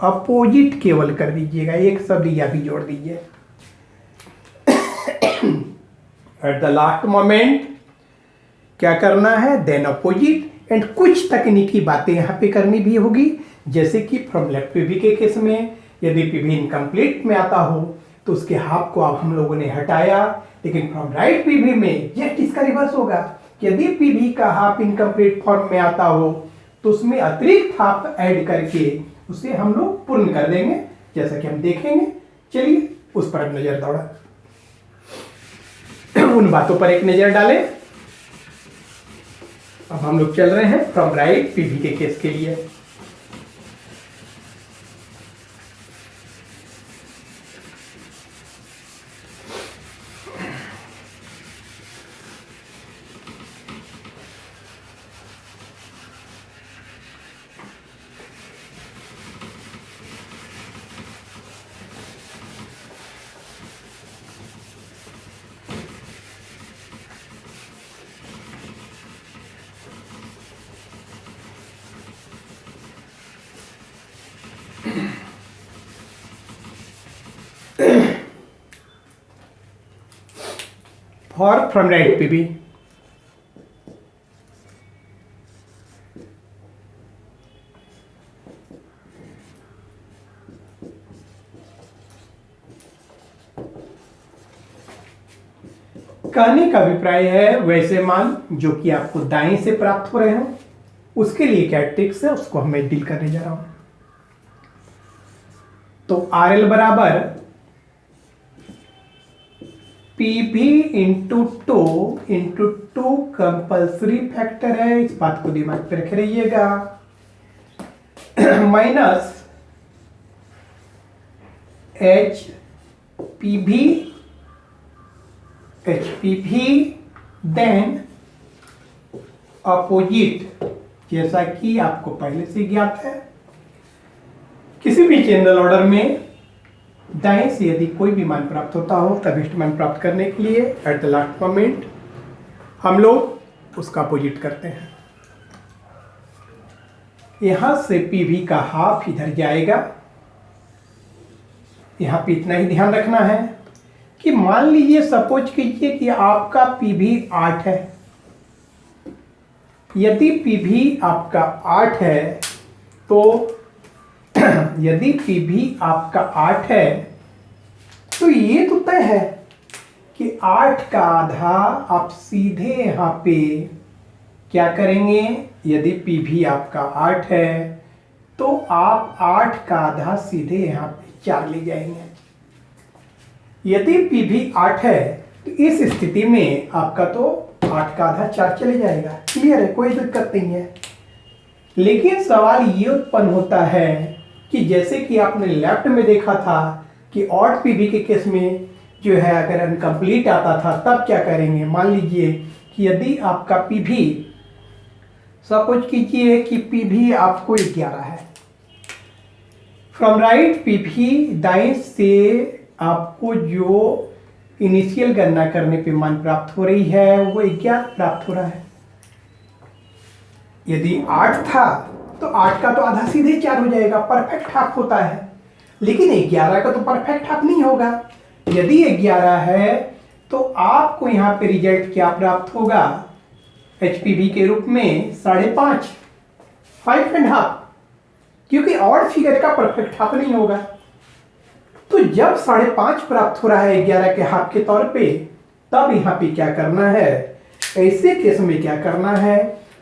अपोजिट केवल कर दीजिएगा, एक शब्द या भी जोड़ दीजिए। एट द लास्ट मोमेंट क्या करना है, देन अपोजिट। एंड कुछ तकनीकी बातें यहाँ पे करनी भी होगी, जैसे कि फ्रॉम लेफ्ट पीवी के केस में यदि पीवी इनकम्प्लीट में आता हो तो उसके हाफ को अब हम लोगों ने हटाया, लेकिन फ्रॉम राइट पीवी में जस्ट इसका रिवर्स होगा। यदि पीवी का हाफ इनकम्प्लीट फॉर्म में आता हो तो उसमें अतिरिक्त हाफ ऐड करके उसे हम लोग पूर्ण कर देंगे, जैसा कि हम देखेंगे। चलिए उस पर नजर दौड़ा उन बातों पर एक नजर डालें। अब हम लोग चल रहे हैं फ्रॉम राइट पीवी के केस के लिए। फॉर फ्रॉम राइट पीवी कहने का अभिप्राय है वैसे मान जो कि आपको दाएं से प्राप्त हो रहे हो, उसके लिए क्या ट्रिक्स है उसको मैं डील करने जा रहा हूं। तो RL बराबर पीवी इंटू 2 कंपल्सरी फैक्टर है, इस बात को दिमाग पे रखे रहिएगा, माइनस HPV देन अपोजिट, जैसा कि आपको पहले से ज्ञात है। किसी भी जनरल ऑर्डर में दाएं से यदि कोई भी मान प्राप्त होता हो तब इष्ट मान प्राप्त करने के लिए एट द लास्ट मोमेंट हम लोग उसका अपोजिट करते हैं। यहां से पीवी का हाफ इधर जाएगा। यहां पे इतना ही ध्यान रखना है कि मान लीजिए सपोज कीजिए कि आपका पीवी 8 है। यदि पीवी आपका 8 है तो यदि पीवी आपका 8 है तो ये तो तय है कि 8 का आधा आप सीधे यहां पे क्या करेंगे, यदि पी भी आपका 8 है तो आप 8 का आधा सीधे यहाँ पे 4 ले जाएंगे। यदि पी भी 8 है तो इस स्थिति में आपका तो 8 का आधा 4 चले जाएगा। क्लियर है, कोई दिक्कत नहीं है। लेकिन सवाल ये उत्पन्न होता है कि जैसे कि आपने लेफ्ट में देखा था कि ऑड पीवी के केस में जो है अगर अनकम्प्लीट आता था तब क्या करेंगे। मान लीजिए कि यदि आपका पीवी, सपोज कीजिए कि पीवी आपको 11 है, फ्रॉम राइट पीवी दाएं से आपको जो इनिशियल गणना करने पे मान प्राप्त हो रही है वो 11 प्राप्त हो रहा है। यदि 8 था तो 8 का तो आधा सीधे 4 हो जाएगा, परफेक्ट हाफ होता है। लेकिन 11 का तो परफेक्ट हाफ नहीं होगा। यदि 11 है तो आपको यहाँ पे रिजल्ट क्या प्राप्त होगा, एचपीवी के रूप में 5.5, 5.5, क्योंकि ऑड फिगर का परफेक्ट हाफ नहीं होगा। तो जब 5.5 प्राप्त हो रहा है 11 के हाफ के तौर पे, तब यहाँ पे क्या करना है, ऐसे केस में क्या करना है,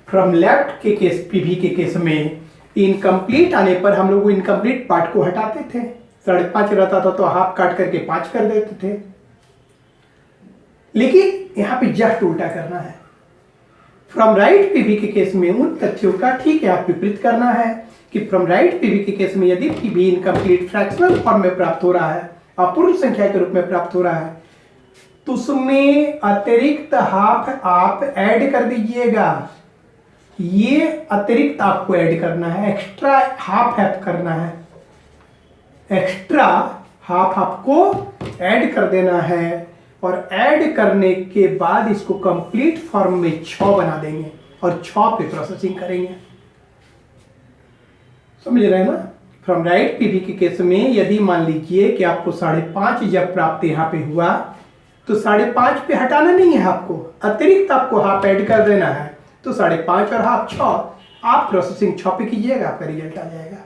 फ्रॉम लेफ्ट के केस, पीवी के केस में इनकम्प्लीट आने पर हम लोग इनकम्प्लीट पार्ट को हटाते थे। 5.5 रहता था तो हाफ काट करके 5 कर देते थे। लेकिन यहाँ पे जस्ट उल्टा करना है। फ्रॉम राइट पीवी के केस में उन तथ्यों का ठीक है आप विपरीत करना है कि फ्रॉम राइट पीवी के केस में यदि पीवी इनकम्प्लीट फ्रैक्शनल फॉर्म में प्राप्त हो रहा है, अपूर्ण संख्या के रूप में प्राप्त हो रहा है, तो उसमें अतिरिक्त हाफ आप ऐड कर दीजिएगा। ये अतिरिक्त आपको ऐड करना है, एक्स्ट्रा हाफ ऐड करना है, एक्स्ट्रा हाफ आपको ऐड कर देना है। और ऐड करने के बाद इसको कंप्लीट फॉर्म में 6 बना देंगे और 6 पे प्रोसेसिंग करेंगे। समझ रहे हैं ना। फ्रॉम राइट पीवी के केस में यदि मान लीजिए कि आपको 5.5 जब प्राप्त यहाँ पे हुआ तो 5.5 पे हटाना नहीं है, आपको अतिरिक्त आपको हाफ ऐड कर देना है। तो 5.5 और हाफ 6, आप प्रोसेसिंग 6 पे कीजिएगा, आपका रिजल्ट आ जाएगा।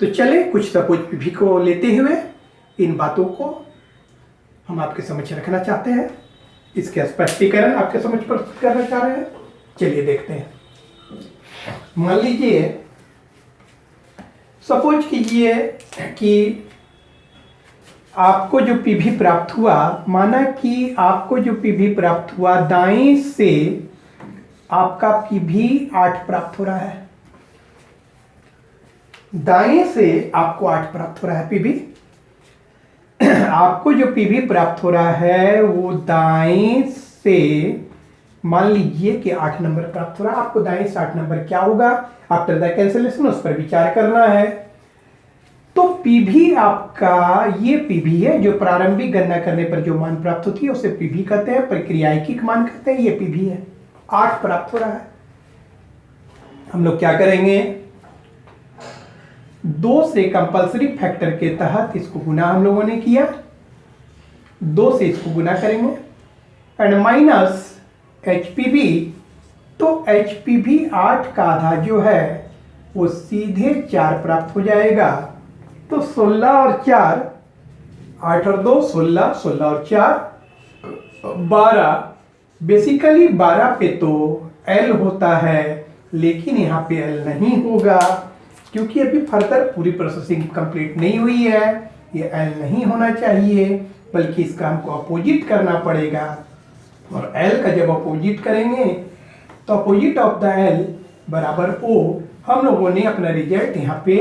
तो चले कुछ सपोज पीवी को लेते हुए इन बातों को हम आपके समझ रखना चाहते हैं, इसके स्पष्टीकरण आपके समझ पर करना चाह रहे हैं। चलिए देखते हैं। मान लीजिए, सपोज कीजिए कि आपको जो पीवी प्राप्त हुआ, माना कि आपको जो पीवी प्राप्त हुआ दाएं से आपका पीवी 8 प्राप्त हो रहा है, दाएं से आपको 8 प्राप्त हो रहा है पीवी। आपको जो पीवी प्राप्त हो रहा है वो दाएं से मान लीजिए कि 8 नंबर प्राप्त हो रहा है। आपको दाएं से 8 नंबर क्या होगा आफ्टर द कैंसिलेशन, उस पर विचार करना है। तो पीवी आपका ये पीवी है जो प्रारंभिक गणना करने पर जो मान प्राप्त होती है उसे पीवी कहते हैं, प्रक्रियायिक मान कहते हैं। ये पीवी है, 8 प्राप्त हो रहा है। हम लोग क्या करेंगे, 2 से कंपल्सरी फैक्टर के तहत इसको गुना हम लोगों ने किया, 2 से इसको गुना करेंगे एंड माइनस एचपीवी। तो एचपीवी 8 का आधा जो है वो सीधे 4 प्राप्त हो जाएगा। तो 16 और 4, 8 और 2 16, 16 और 4 12, बेसिकली 12 पे तो एल होता है, लेकिन यहाँ पे एल नहीं होगा क्योंकि अभी फर्दर पूरी प्रोसेसिंग कंप्लीट नहीं हुई है। ये एल नहीं होना चाहिए, बल्कि इसका हमको अपोजिट करना पड़ेगा। और एल का जब अपोजिट करेंगे तो अपोजिट ऑफ द एल बराबर ओ। हम लोगों ने अपना रिजल्ट यहाँ पे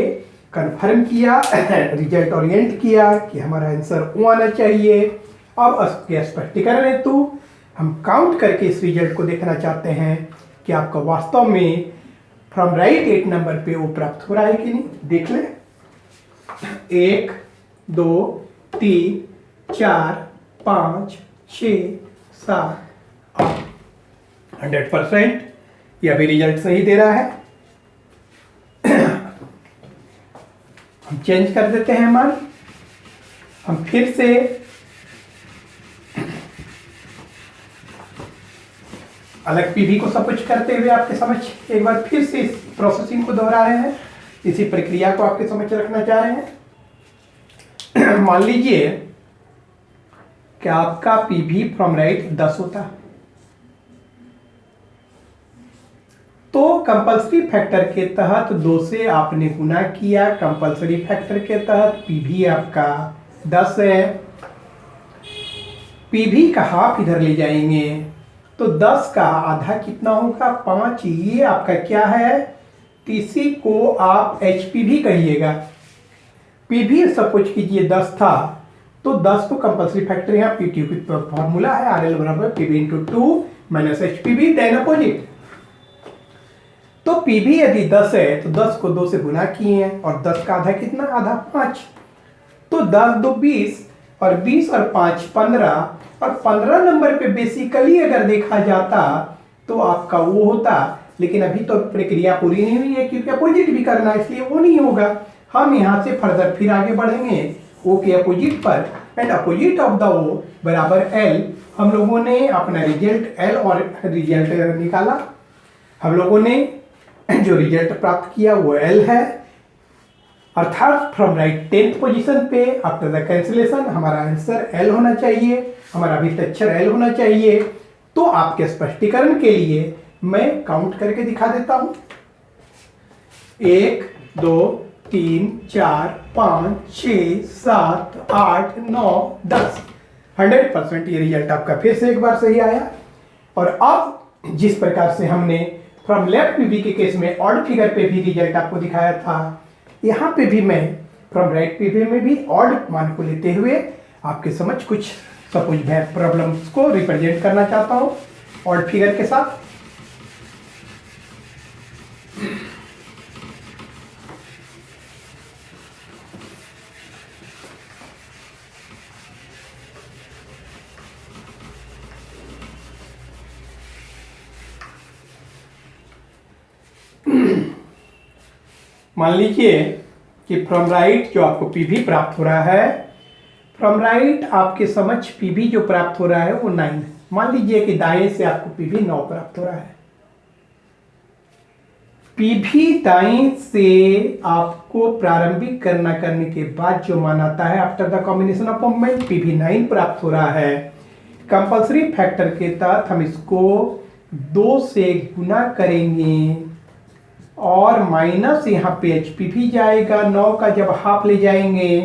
कंफर्म किया, रिजल्ट ओरिएंट किया कि हमारा आंसर ओ आना चाहिए। अब इसके स्पष्टीकरण हेतु हम काउंट करके इस रिजल्ट को देखना चाहते हैं कि आपका वास्तव में फ्रॉम राइट 8 नंबर पे वो प्राप्त हो रहा है कि नहीं। देख लें, 1 2 3 4 5 6 7 8, 100% यह भी रिजल्ट सही दे रहा है। हम चेंज कर देते हैं मान, हम फिर से अलग पीवी को सब कुछ करते हुए आपके समझ एक बार फिर से इस प्रोसेसिंग को दोहरा रहे हैं, इसी प्रक्रिया को आपके समझ रखना चाह रहे हैं। मान लीजिए कि आपका पीवी फ्रॉम राइट 10 होता, तो कंपल्सरी फैक्टर के तहत 2 से आपने गुना किया, कंपल्सरी फैक्टर के तहत पीवी आपका 10 है। पीवी का हाफ इधर ले जाएंगे तो 10 का आधा कितना होगा 5। ये आपका क्या है, इसी को आप एचपीवी कहिएगा। पीवी सपोज कीजिए 10 था तो 10 को कंपल्सरी फैक्टर यहाँ पीटी की फॉर्मूला है आरएल बराबर PV into 2 minus HPV then opposite. तो पीवी यदि 10 है तो 10 को 2 से गुना किए हैं और 10 का आधा कितना, आधा 5। तो 10 2 20 और 20 और 5 15 और 15 नंबर पे बेसिकली अगर देखा जाता तो आपका वो होता, लेकिन अभी तो प्रक्रिया पूरी नहीं हुई है क्योंकि अपोजिट भी करना है, इसलिए वो नहीं होगा। हम यहाँ से फर्दर फिर आगे बढ़ेंगे ओ के अपोजिट पर, एंड अपोजिट ऑफ द ओ बराबर एल। हम लोगों ने अपना रिजल्ट एल और रिजल्ट निकाला, हम लोगों ने जो रिजल्ट प्राप्त किया वो एल है, अर्थात फ्रॉम राइट 10th पोजीशन पे आफ्टर द कैंसिलेशन हमारा आंसर एल होना चाहिए, हमारा विस्ताक्षर एल होना चाहिए। तो आपके स्पष्टीकरण के लिए मैं काउंट करके दिखा देता हूं, 1 2 3 4 5 6 7 8 9 10। 100% ये रिजल्ट आपका फिर से एक बार सही आया। और अब जिस प्रकार से हमने फ्रॉम लेफ्ट पीवी के केस में ऑड फिगर पे भी रिजल्ट आपको दिखाया था, यहाँ पे भी मैं फ्रॉम राइट पीवी में भी ऑड मान को लेते हुए आपके समझ कुछ सपोज प्रॉब्लम्स को रिप्रेजेंट करना चाहता हूँ ऑड फिगर के साथ। मान लीजिए कि फ्रॉम राइट जो आपको पीवी प्राप्त हो रहा है, फ्रॉम राइट आपके समझ पीवी जो प्राप्त हो रहा है वो 9 है। मान लीजिए कि दाएं से आपको पीवी 9 प्राप्त हो रहा है। पीवी दाएं से आपको प्रारंभिक गणना करने के बाद जो मान आता है after the combination of movement PV 9 प्राप्त हो रहा है। कंपल्सरी फैक्टर के तहत हम इसको 2 से गुना करेंगे और माइनस यहाँ पे एचपीवी जाएगा। 9 का जब हाफ ले जाएंगे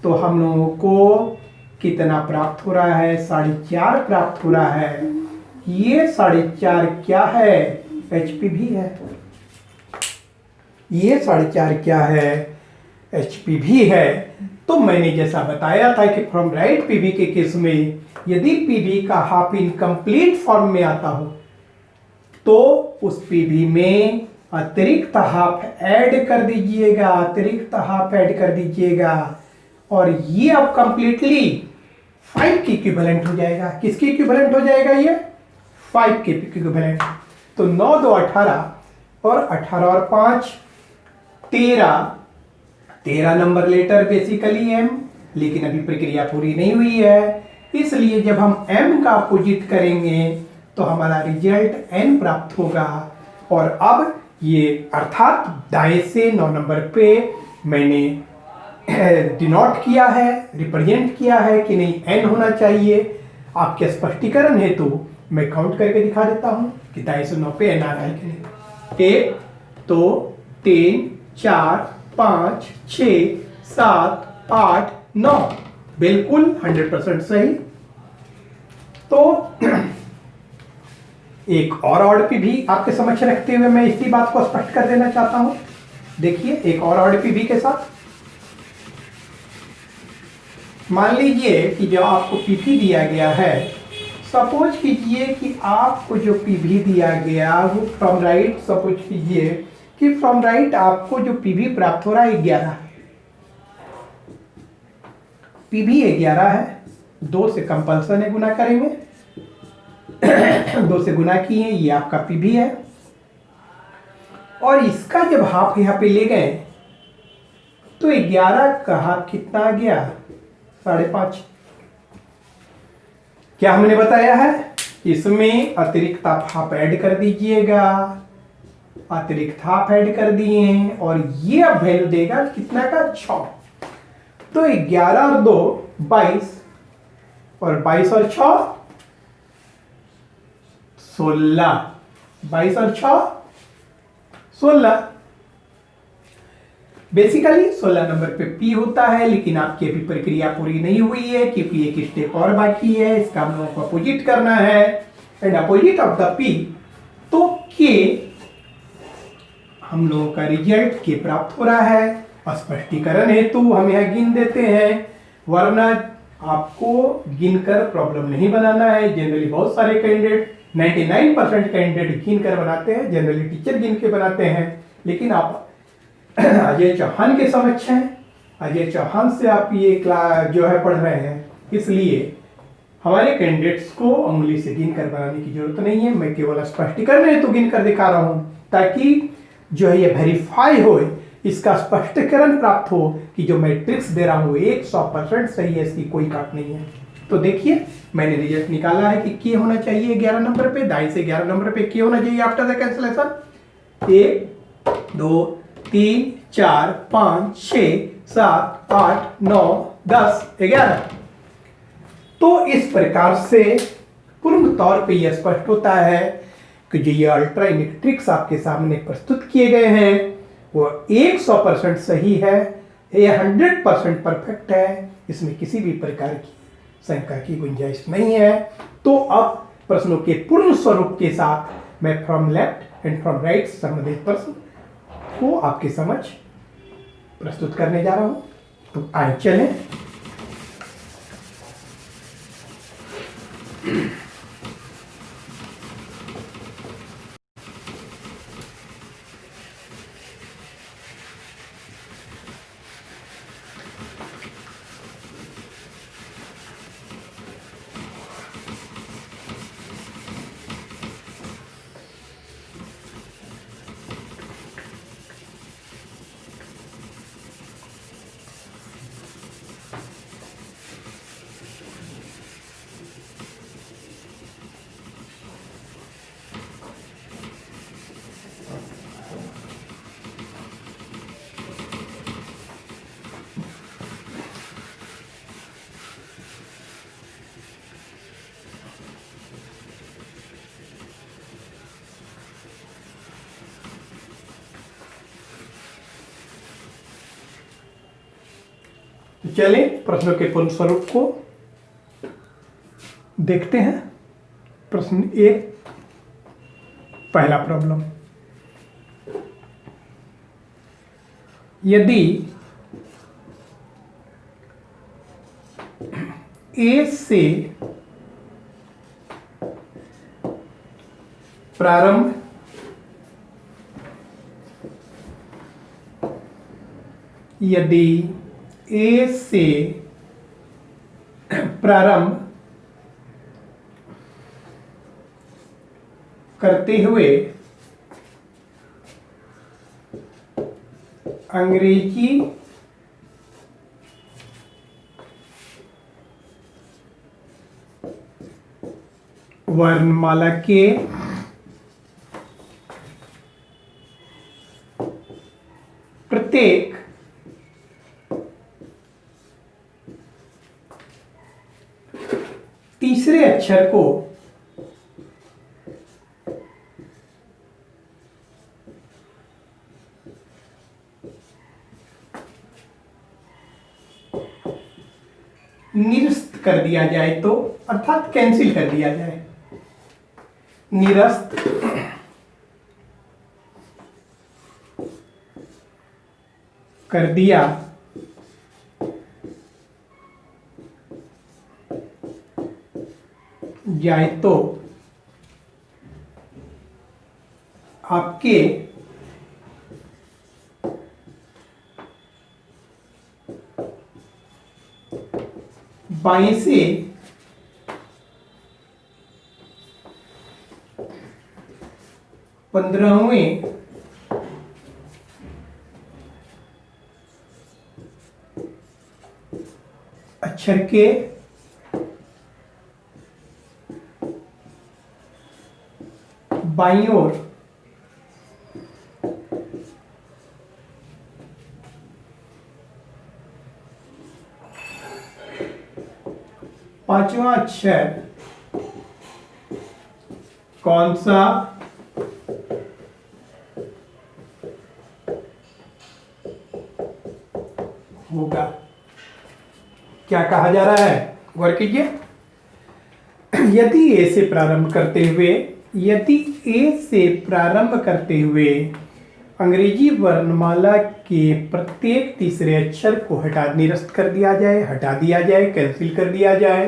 तो हम लोगों को कितना प्राप्त हो रहा है, 4.5 प्राप्त हो रहा है। ये 4.5 क्या है, एचपीवी है। ये 4.5 क्या है, एचपीवी है। तो मैंने जैसा बताया था कि फ्रॉम राइट पीवी के केस में यदि पीवी का हाफ इनकम्प्लीट फॉर्म में आता हो तो उस पीवी में अतिरिक्त हाफ ऐड कर दीजिएगा, अतिरिक्त हाफ ऐड कर दीजिएगा और ये अब कंप्लीटली 5 की इक्विवेलेंट हो जाएगा। किसकी इक्विवेलेंट हो जाएगा, ये 5 के इक्विवेलेंट। तो 9 2 18 और 18 और 5 13 नंबर लेटर बेसिकली एम, लेकिन अभी प्रक्रिया पूरी नहीं हुई है, इसलिए जब हम एम का अपोजिट करेंगे तो हमारा रिजल्ट एन प्राप्त होगा। और अब ये अर्थात दाएं से 9 नंबर पे मैंने डिनोट किया है, रिप्रेजेंट किया है कि नहीं एन होना चाहिए। आपके स्पष्टीकरण हेतु तो मैं काउंट करके दिखा देता हूं कि दाएं से 9 पे एन आ रहा है कि नहीं। 1 2 3 4 5 6 7 8 9 बिल्कुल 100% सही। तो एक और ऑड पीवी आपके समक्ष रखते हुए मैं इसी बात को स्पष्ट कर देना चाहता हूं। देखिए एक और ऑड पीवी के साथ मान लीजिए कि जो आपको पीवी दिया गया है, सपोज कीजिए कि आपको जो पीवी दिया गया वो फ्रॉम राइट, सपोज कीजिए कि फ्रॉम राइट आपको जो पीवी प्राप्त हो रहा है 11 है, पीवी 11 है। 2 से कंपल्सन है, गुना करेंगे 2 से गुना किए, ये आपका पीवी है। और इसका जब हाफ यहाँ पे ले गए तो 11 का हाफ कितना आ गया, 5.5। क्या हमने बताया है, इसमें अतिरिक्त आप हाफ ऐड कर दीजिएगा, अतिरिक्त हाफ ऐड कर दिए और ये अब वैल्यू देगा कितना का 6। तो 11 और 2 22 और 22 और 6 16, 22 और 6 16। बेसिकली 16 नंबर पे पी होता है, लेकिन आपकी अभी प्रक्रिया पूरी नहीं हुई है क्योंकि एक स्टेप और बाकी है। इसका हम लोगों को अपोजिट करना है, and opposite of the P, तो के हम लोगों का रिजल्ट के प्राप्त हो रहा है। स्पष्टीकरण हेतु हम यहाँ गिन देते हैं, वरना आपको गिनकर प्रॉब्लम नहीं बनाना है। जनरली बहुत सारे कैंडिडेट 99% कैंडिडेट गिन कर बनाते हैं, जनरली टीचर गिन के बनाते हैं, लेकिन आप अजय चौहान के समक्ष हैं। अजय चौहान से आप ये क्लास जो है पढ़ रहे हैं, इसलिए हमारे कैंडिडेट्स को उंगली से गिन कर बनाने की जरूरत नहीं है। मैं केवल स्पष्टीकरण हेतु गिन कर दिखा रहा हूं, ताकि जो है ये वेरीफाई हो, इसका स्पष्टीकरण प्राप्त हो कि जो मैट्रिक्स दे रहा हूं 100% सही है, इसकी कोई काट नहीं है। तो देखिए मैंने रिजल्ट निकाला है कि के होना चाहिए 11 नंबर पे, दाएं से 11 नंबर पे के होना चाहिए आफ्टर द कैंसिलेशन। 1 2 3 4 5 6 7 8 9 10 11। तो इस प्रकार से पूर्ण तौर पे यह स्पष्ट होता है कि जो ये अल्ट्राइनिक ट्रिक्स आपके सामने प्रस्तुत किए गए हैं वो 100% सही है, ये 100% परफेक्ट है, इसमें किसी भी प्रकार की शंका की गुंजाइश नहीं है। तो अब प्रश्नों के पूर्ण स्वरूप के साथ मैं from left and from right संबंधित प्रश्न को आपके समक्ष प्रस्तुत करने जा रहा हूं। तो आइए चलें। चलिए प्रश्नों के पूर्ण स्वरूप को देखते हैं। प्रश्न 1, पहला प्रॉब्लम, यदि ए से प्रारंभ यदि ए से प्रारंभ करते हुए अंग्रेजी वर्णमाला के प्रत्येक तीसरे अक्षर को निरस्त कर दिया जाए, तो अर्थात कैंसिल कर दिया जाए, निरस्त कर दिया जाए तो आपके बाएं से 15वें अक्षर के बाईं ओर पांचवा अक्षर कौन सा क्या कहा जा रहा है, गौर कीजिए। यदि ए से प्रारंभ करते हुए अंग्रेजी वर्णमाला के प्रत्येक तीसरे अक्षर को निरस्त कर दिया जाए, हटा दिया जाए, कैंसिल कर दिया जाए,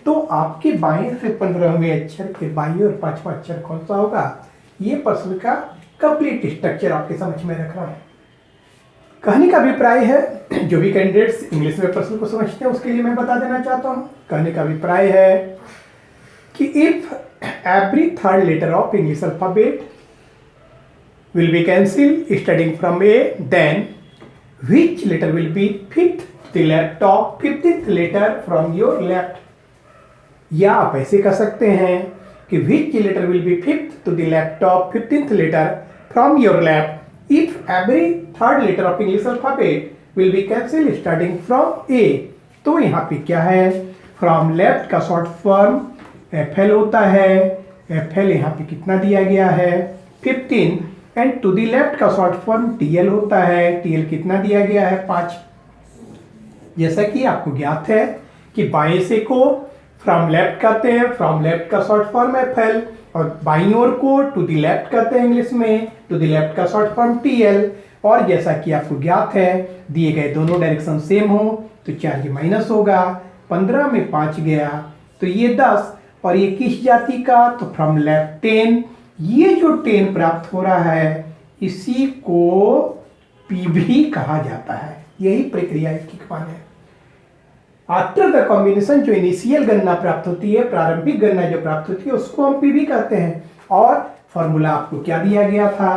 तो आपके बाएं से 15वें अक्षर के बाई और 5वां अक्षर कौन सा होगा। ये प्रश्न का कंप्लीट स्ट्रक्चर आपके समझ में रख रहा हूं। कहने का अभिप्राय है, जो भी कैंडिडेट्स इंग्लिश में प्रश्न को समझते हैं उसके लिए मैं बता देना चाहता हूं। कहने का अभिप्राय है कि if every third letter of English alphabet will be cancelled starting from A, then which letter will be fifth to the left of 15th letter from your left? या आप ऐसे कह सकते हैं कि which letter will be fifth to the left of 15th letter from your left if every third letter of English alphabet will be cancelled starting from A? तो यहाँ पे क्या है, from left का शॉर्ट फॉर्म FL होता है। FL यहाँ पे कितना दिया गया है, 15, एंड टू दी लेफ्ट का शॉर्ट फॉर्म TL होता है। TL कितना दिया गया है, 5। जैसा कि आपको ज्ञात है कि बाएं से को फ्रॉम लेफ्ट कहते हैं, फ्रॉम लेफ्ट का शॉर्ट फॉर्म FL, और बाईं ओर को टू दी लेफ्ट कहते हैं इंग्लिश में, टू दी लेफ्ट का शॉर्ट फॉर्म TL। और जैसा कि आपको ज्ञात है, दिए गए दोनों डायरेक्शन सेम हो तो 4 ये माइनस होगा, 15 में 5 गया तो ये 10, और ये किस जाति का, तो फ्रॉम लेफ्ट 10। ये जो 10 प्राप्त हो रहा है इसी को PV कहा जाता है। यही प्रक्रिया इसकी है। आफ्टर द कॉम्बिनेशन जो इनिशियल गणना प्राप्त होती है, प्रारंभिक गणना जो प्राप्त होती है, उसको हम PV कहते हैं। और फॉर्मूला आपको क्या दिया गया था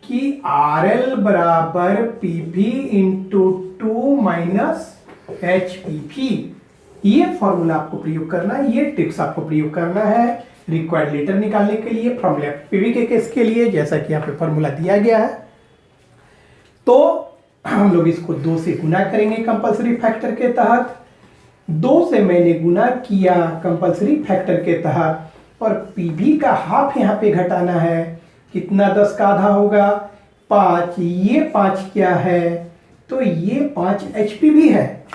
कि RL बराबर PV इंटू 2 माइनस HPV। ये फॉर्मूला आपको प्रयोग करना है, ये ट्रिक्स आपको प्रयोग करना है रिक्वायर्ड लेटर निकालने के लिए फ्रॉम लेफ्ट PV के केस के लिए, जैसा कि यहाँ पे फॉर्मूला दिया गया है। तो हम लोग इसको 2 से गुना करेंगे कंपलसरी फैक्टर के तहत। 2 से मैंने गुना किया कंपलसरी फैक्टर के तहत, और PV का हाफ यहाँ पे घटाना है। कितना, 10 का आधा होगा 5। ये 5 क्या है, तो ये 5 HPV है।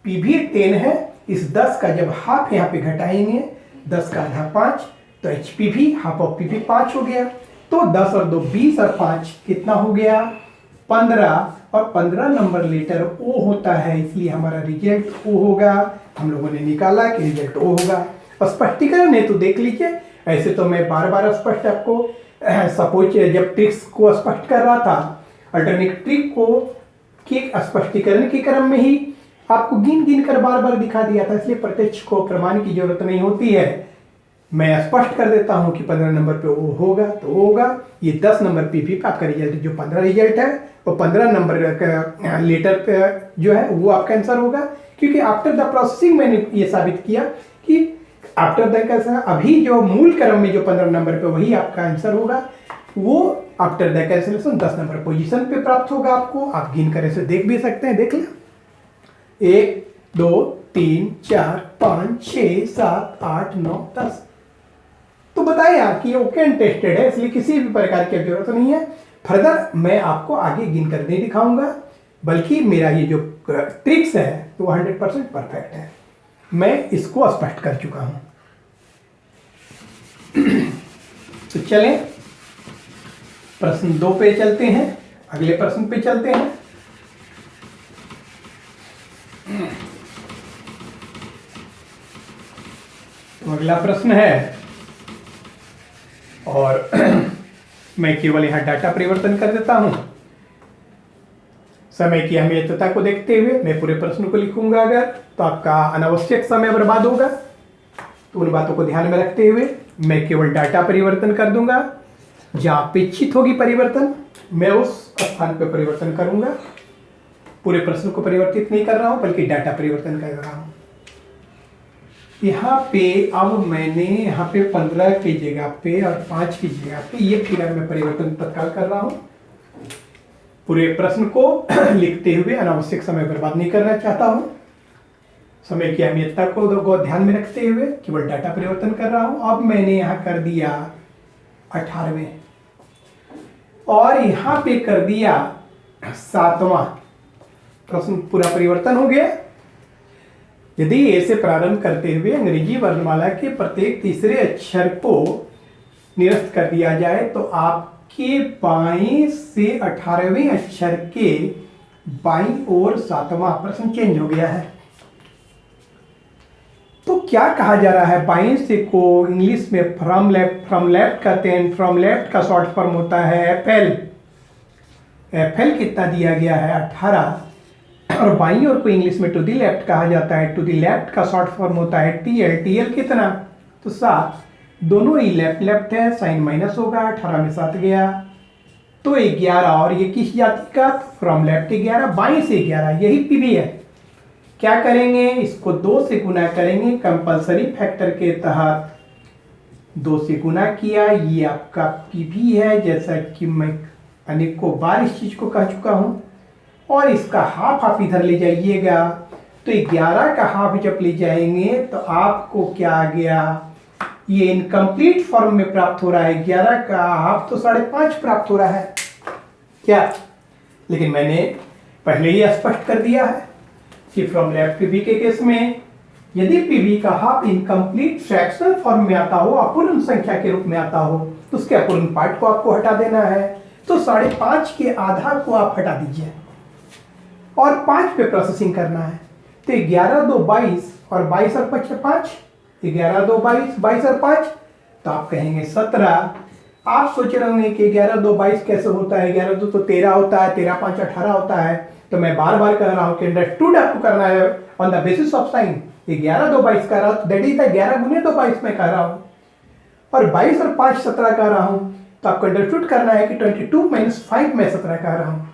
PV 10 है, इस 10 का जब हाफ यहाँ पे घटाएंगे, 10 का आधा 5, तो HPV हाफ ऑफ PV 5 हो गया। तो 10 और 2 20 और 5 कितना हो गया, 15, और 15 नंबर लेटर O होता है, इसलिए हमारा रिजल्ट O होगा। हम लोगों ने निकाला कि रिजल्ट O होगा। स्पष्टीकरण है तो देख लीजिए, ऐसे तो मैं बार बार स्पष्ट आपको सपोज जब ट्रिक्स को स्पष्ट कर रहा था, अल्टरनेट ट्रिक को के स्पष्टीकरण के क्रम में ही आपको गिन गिन कर बार बार दिखा दिया था, इसलिए प्रत्यक्ष को प्रमाण की जरूरत नहीं होती है। मैं स्पष्ट कर देता हूं कि 15 नंबर पे वो होगा तो होगा। ये 10 नंबर PV पे आपका रिजल्ट, जो 15 रिजल्ट है वो 15 नंबर का लेटर पे जो है वो आपका आंसर होगा, क्योंकि आफ्टर द प्रोसेसिंग मैंने ये साबित किया कि आफ्टर द कैसा, अभी जो मूल क्रम में जो 15 नंबर पे वही आपका आंसर होगा, वो after the cancellation 10 number position पे प्राप्त होगा आपको। आप गिन कर ऐसे देख भी सकते हैं, देख लें 1 2 3 4 5 6 7 8 9 10। तो बताइए आप कि ये ओके एंड टेस्टेड है, इसलिए किसी भी प्रकार की जरूरत नहीं है। फर्दर मैं आपको आगे गिन कर नहीं दिखाऊंगा, बल्कि मेरा ये जो ट्रिक्स है वो 100% परफेक्ट है। मैं इसको स्पष्ट कर चुका हूं। तो चलें प्रश्न 2 पे चलते हैं, अगले प्रश्न पे चलते हैं। तो अगला प्रश्न है, और मैं केवल यहां डाटा परिवर्तन कर देता हूं। समय की अहमियतता को देखते हुए मैं पूरे प्रश्न को लिखूंगा, अगर तो आपका अनावश्यक समय बर्बाद होगा, तो उन बातों को ध्यान में रखते हुए मैं केवल डाटा परिवर्तन कर दूंगा। जहां अपेक्षित होगी परिवर्तन, मैं उस स्थान पर परिवर्तन करूंगा। पूरे प्रश्न को परिवर्तित नहीं कर रहा हूं, बल्कि डाटा परिवर्तन कर रहा हूं। यहाँ पे अब मैंने यहाँ पे 15 की जगह पे और 5 की जगह पे ये फिगर में परिवर्तन तत्काल कर रहा हूँ। पूरे प्रश्न को लिखते हुए अनावश्यक समय बर्बाद नहीं करना चाहता हूँ। समय की अहमियतता को ध्यान में रखते हुए केवल डाटा परिवर्तन कर रहा हूँ। अब मैंने यहाँ कर दिया 18वें, और यहाँ पे कर दिया 7वां। प्रश्न पूरा परिवर्तन हो गया। यदि ए से प्रारंभ करते हुए अंग्रेजी वर्णमाला के प्रत्येक तीसरे अक्षर को निरस्त कर दिया जाए तो आपके बाएं से 18वें अक्षर के बाईं ओर 7वां प्रश्न चेंज हो गया है। तो क्या कहा जा रहा है? बाएं से को इंग्लिश में फ्रॉम लेफ्ट कहते हैं। फ्रॉम लेफ्ट का शॉर्ट फॉर्म होता है एफएल। एफएल कितना दिया गया है? 18। और बाईं ओर को इंग्लिश में टू दी लेफ्ट कहा जाता है। टू दी लेफ्ट का शॉर्ट फॉर्म होता है टीएल। टीएल कितना? तो 7। दोनों ही लेफ्ट लेफ्ट है, साइन माइनस होगा, 18 में 7 गया तो 11। और ये किस जाति का? फ्रॉम लेफ्ट 11, बाईं से 11, यही पीवी है। क्या करेंगे? इसको 2 से गुना करेंगे कंपलसरी फैक्टर के तहत। 2 से गुना किया, ये आपका पीवी है, जैसा कि मैं अनेकों बार इस चीज को कह चुका हूं। और इसका हाफ आप इधर ले जाइएगा तो 11 का हाफ जब ले जाएंगे तो आपको क्या आ गया? ये इनकम्प्लीट फॉर्म में प्राप्त हो रहा है। 11 का हाफ तो 5.5 प्राप्त हो रहा है क्या? लेकिन मैंने पहले ही स्पष्ट कर दिया है कि फ्रॉम लेफ्ट पीवी के केस में यदि पीवी का हाफ इनकम्प्लीट फ्रैक्शनल फॉर्म में आता हो, अपूर्ण संख्या के रूप में आता हो, तो उसके अपूर्ण पार्ट को आपको हटा देना है। तो 5.5 के आधा को आप हटा दीजिए और 5 पे प्रोसेसिंग करना है। तो 11 2 22 और 22 और 5 11 2 22, 22 और 5 तो आप कहेंगे 17। आप सोच रहे होंगे कि 11 2 22 कैसे होता है? 11 2 तो 13 होता है, 13 5 18 होता है। तो मैं बार बार कह रहा हूं कि अंडरस्टूड आपको करना है on the basis of sine. 11 2 22 कह रहा हूं, दैट इज 11 गुने 2 22 में कह रहा हूं, और 22 और 5 17 कह रहा हूं। तो आपको अंडरस्टूड करना है कि 22 - 5 में 17 कह रहा हूं।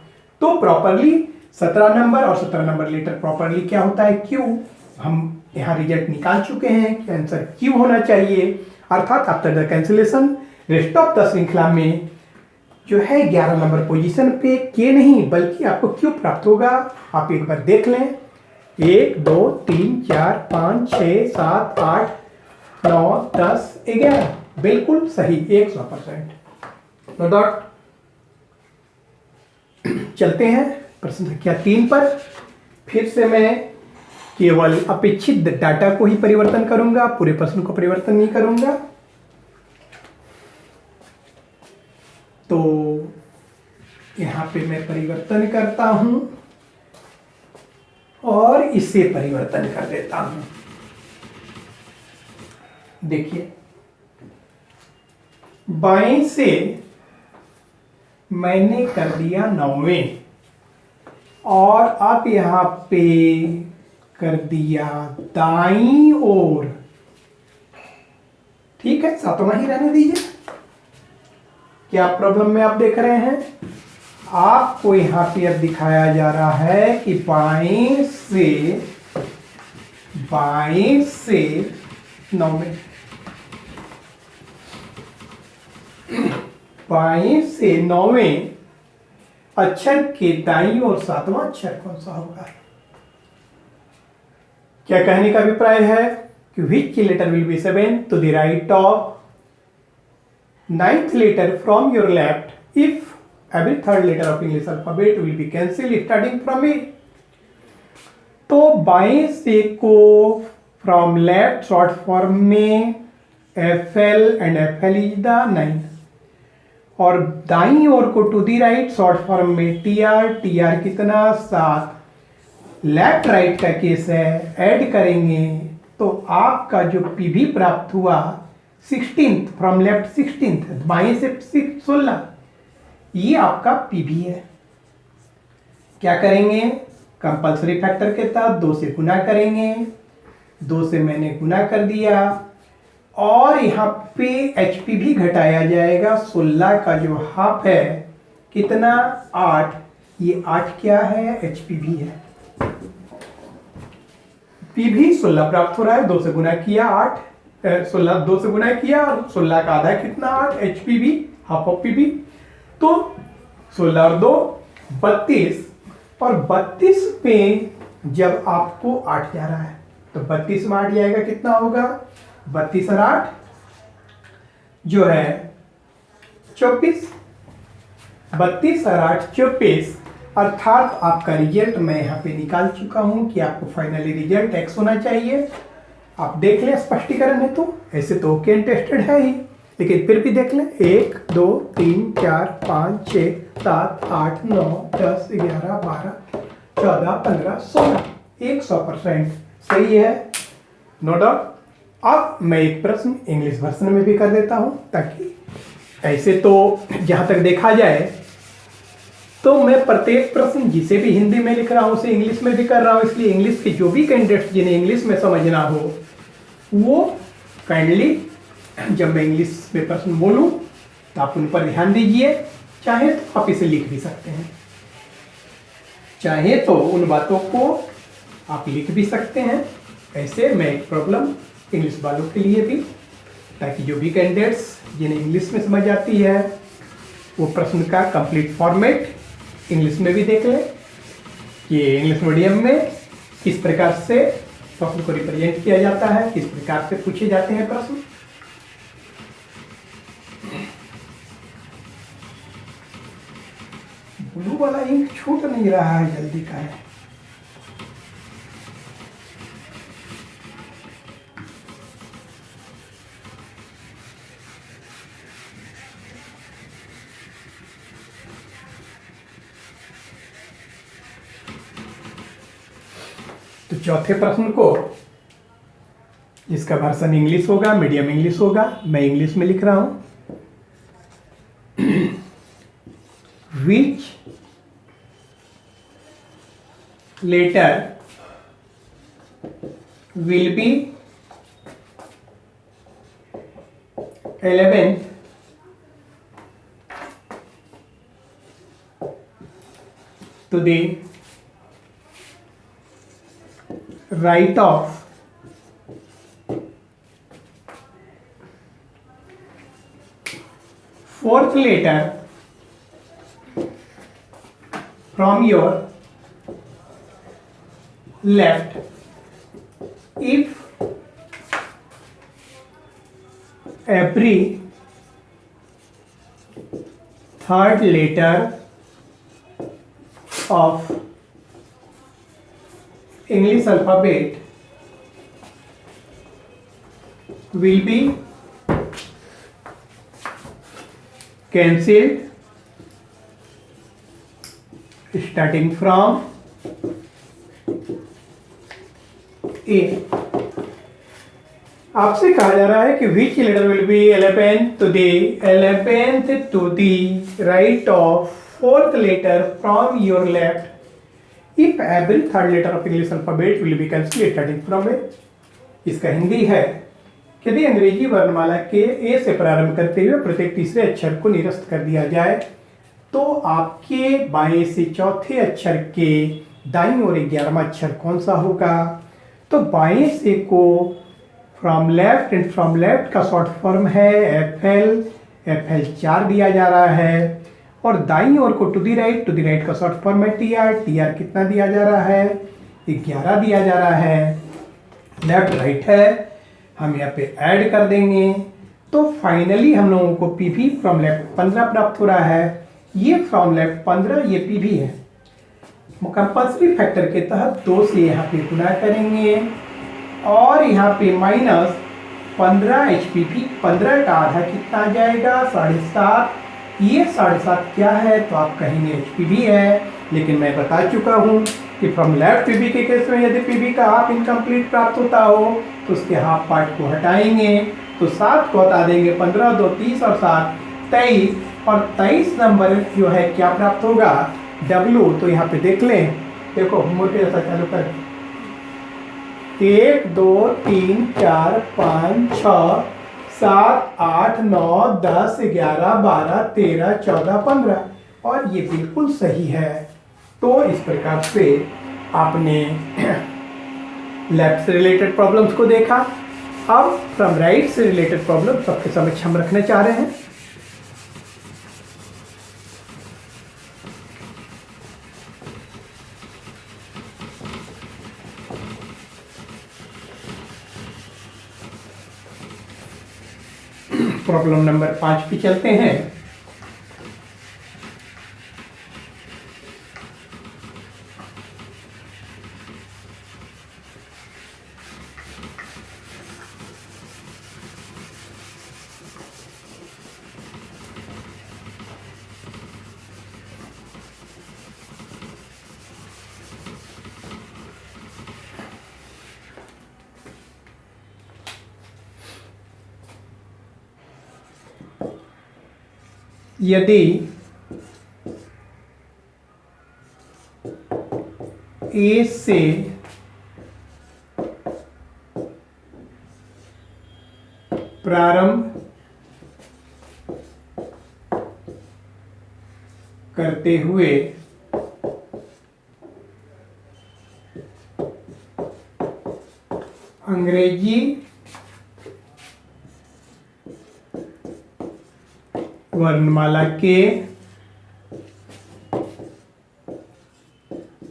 तो प्रॉपरली 17 नंबर और 17 नंबर लेटर प्रॉपरली क्या होता है? क्यू। हम यहाँ रिजल्ट निकाल चुके हैं कि आंसर क्यू होना चाहिए। अर्थात after the cancellation rest of the श्रृंखला में जो है 11 नंबर पोजीशन पे के नहीं बल्कि आपको क्यू प्राप्त होगा। आप एक बार देख लें। 1 2 3 4 5 6 7 8 9 10 11 बिल्कुल सही, 100%। No doubt. चलते हैं प्रश्न संख्या 3 पर। फिर से मैं केवल अपेक्षित डाटा को ही परिवर्तन करूंगा, पूरे प्रश्न को परिवर्तन नहीं करूंगा। तो यहां पे मैं परिवर्तन करता हूं और इसे परिवर्तन कर देता हूं। देखिए, बाएं से मैंने कर दिया 9वें और अब यहां पे कर दिया दाईं ओर। ठीक है, 7वां ही रहने दीजिए। क्या प्रॉब्लम में आप देख रहे हैं? आपको यहां पे अब दिखाया जा रहा है कि बाएं से 9वें, बाएं से 9वें अक्षर के दाईं ओर 7वां अक्षर कौन सा होगा? क्या कहने का अभिप्राय है कि which letter will be 7 to the right of 9th letter from your left if every third letter of English alphabet will be cancelled starting from A। तो बाएं से को from left short form में FL and FL is the 9 और दाईं ओर को to the right short form में TR कितना? 7। लेफ्ट राइट का केस है, ऐड करेंगे तो आपका जो पीवी प्राप्त हुआ 16th फ्रॉम लेफ्ट 16th, बाएं से 16, ये आपका पीवी है। क्या करेंगे? कंपल्सरी फैक्टर के तहत 2 से गुना करेंगे। 2 से मैंने गुना कर दिया और यहाँ पे एचपी भी घटाया जाएगा। 16 का जो हाफ है कितना? 8। ये 8 क्या है? एचपी भी है। पी भी 16 प्राप्त हो रहा है। 2 से गुना किया 8, 16 2 से गुना किया और 16 का आधा कितना? 8। एचपी भी हाफ ऑफ पी भी। तो 16 और 2 32 और 32 पे जब आपको 8 जा रहा है तो 32 में 8 जाएगा कितना होगा? 32 और 8 जो है 24। 32 और 8 24। अर्थात आपका रिजल्ट मैं यहाँ पे निकाल चुका हूँ कि आपको फाइनली रिजल्ट x होना चाहिए। आप देख लें, स्पष्टीकरण है तो ऐसे तो ओके इंटरेस्टेड है ही, लेकिन फिर भी देख लें। 1 2 3 4 5 6 7 8 9 10 11 12 14 15 16 100% सही है, नो डाउट। अब मैं एक प्रश्न इंग्लिश वर्जन में भी कर देता हूं, ताकि ऐसे तो जहां तक देखा जाए तो मैं प्रत्येक प्रश्न जिसे भी हिंदी में लिख रहा हूं उसे इंग्लिश में भी कर रहा हूं, इसलिए इंग्लिश के जो भी कैंडिडेट्स जिन्हें इंग्लिश में समझना हो वो काइंडली जब मैं इंग्लिश में प्रश्न बोलूं तो आप उन पर ध्यान दीजिए। चाहे तो आप इसे लिख भी सकते हैं, चाहे तो उन बातों को आप लिख भी सकते हैं। ऐसे मैं एक प्रॉब्लम इंग्लिश वालों के लिए भी, ताकि जो भी कैंडिडेट्स जिन्हें इंग्लिश में समझ आती है वो प्रश्न का कंप्लीट फॉर्मेट इंग्लिश में भी देख लें कि इंग्लिश मीडियम में किस प्रकार से प्रश्न को रिप्रेजेंट किया जाता है, किस प्रकार से पूछे जाते हैं प्रश्न। ब्लू वाला इंक छूट नहीं रहा है, जल्दी का है। तो चौथे प्रश्न को, जिसका वर्जन इंग्लिश होगा, मीडियम इंग्लिश होगा, मैं इंग्लिश में लिख रहा हूं। Which letter will be 11th to the right of fourth letter from your left if every third letter of English alphabet will be cancelled starting from A। आपसे कहा जा रहा है कि which letter will be 11th to the right of fourth letter from your left if every third letter of English alphabet will be cancelled starting from A। इसका हिंदी है कि यदि अंग्रेजी वर्णमाला के ए से प्रारंभ करते हुए प्रत्येक तीसरे अक्षर को निरस्त कर दिया जाए तो आपके बाएं से चौथे अक्षर के दाईं ओर 11वां अक्षर कौन सा होगा। तो बाएं से को from left and from left का शॉर्ट फॉर्म है FL 4 दिया जा रहा है, और दाईं ओर को टू दी राइट का शॉर्ट फॉर्म है TR कितना दिया जा रहा है 11 दिया जा रहा है। लेफ्ट राइट है, हम यहाँ पे ऐड कर देंगे तो फाइनली हम लोगों को PV फ्रॉम लेफ्ट 15 प्राप्त हो रहा है। ये फ्रॉम लेफ्ट 15, ये PV है। कंपल्सरी फैक्टर के तहत 2 से यहाँ पे गुणा करेंगे और यहाँ पे माइनस 15 HPV, 15 का आधा कितना आ जाएगा 7.5। ये 7.5 क्या है तो आप कहेंगे HPV है, लेकिन मैं बता चुका हूँ कि फ्रॉम लेफ्ट PV के केस में यदि PV का हाफ इनकम्प्लीट प्राप्त होता हो तो उसके हाफ पार्ट को हटाएंगे तो 7 को हटा देंगे, 15 2 30 और 7 23, और 23 नंबर जो है क्या प्राप्त होगा W। तो यहाँ पे देख लें, देखो होमवर्क जैसा चालू कर 1 2 3 4 5 6 7 8 9 10 11 12 13 14 15, और ये बिल्कुल सही है। तो इस प्रकार से आपने लेफ्ट से रिलेटेड प्रॉब्लम्स को देखा। अब फ्रॉम राइट से रिलेटेड प्रॉब्लम सबके समक्ष हम रखने चाह रहे हैं। प्रॉब्लम नंबर 5 पे चलते हैं। यदि ए से प्रारंभ करते हुए अंग्रेजी वर्णमाला के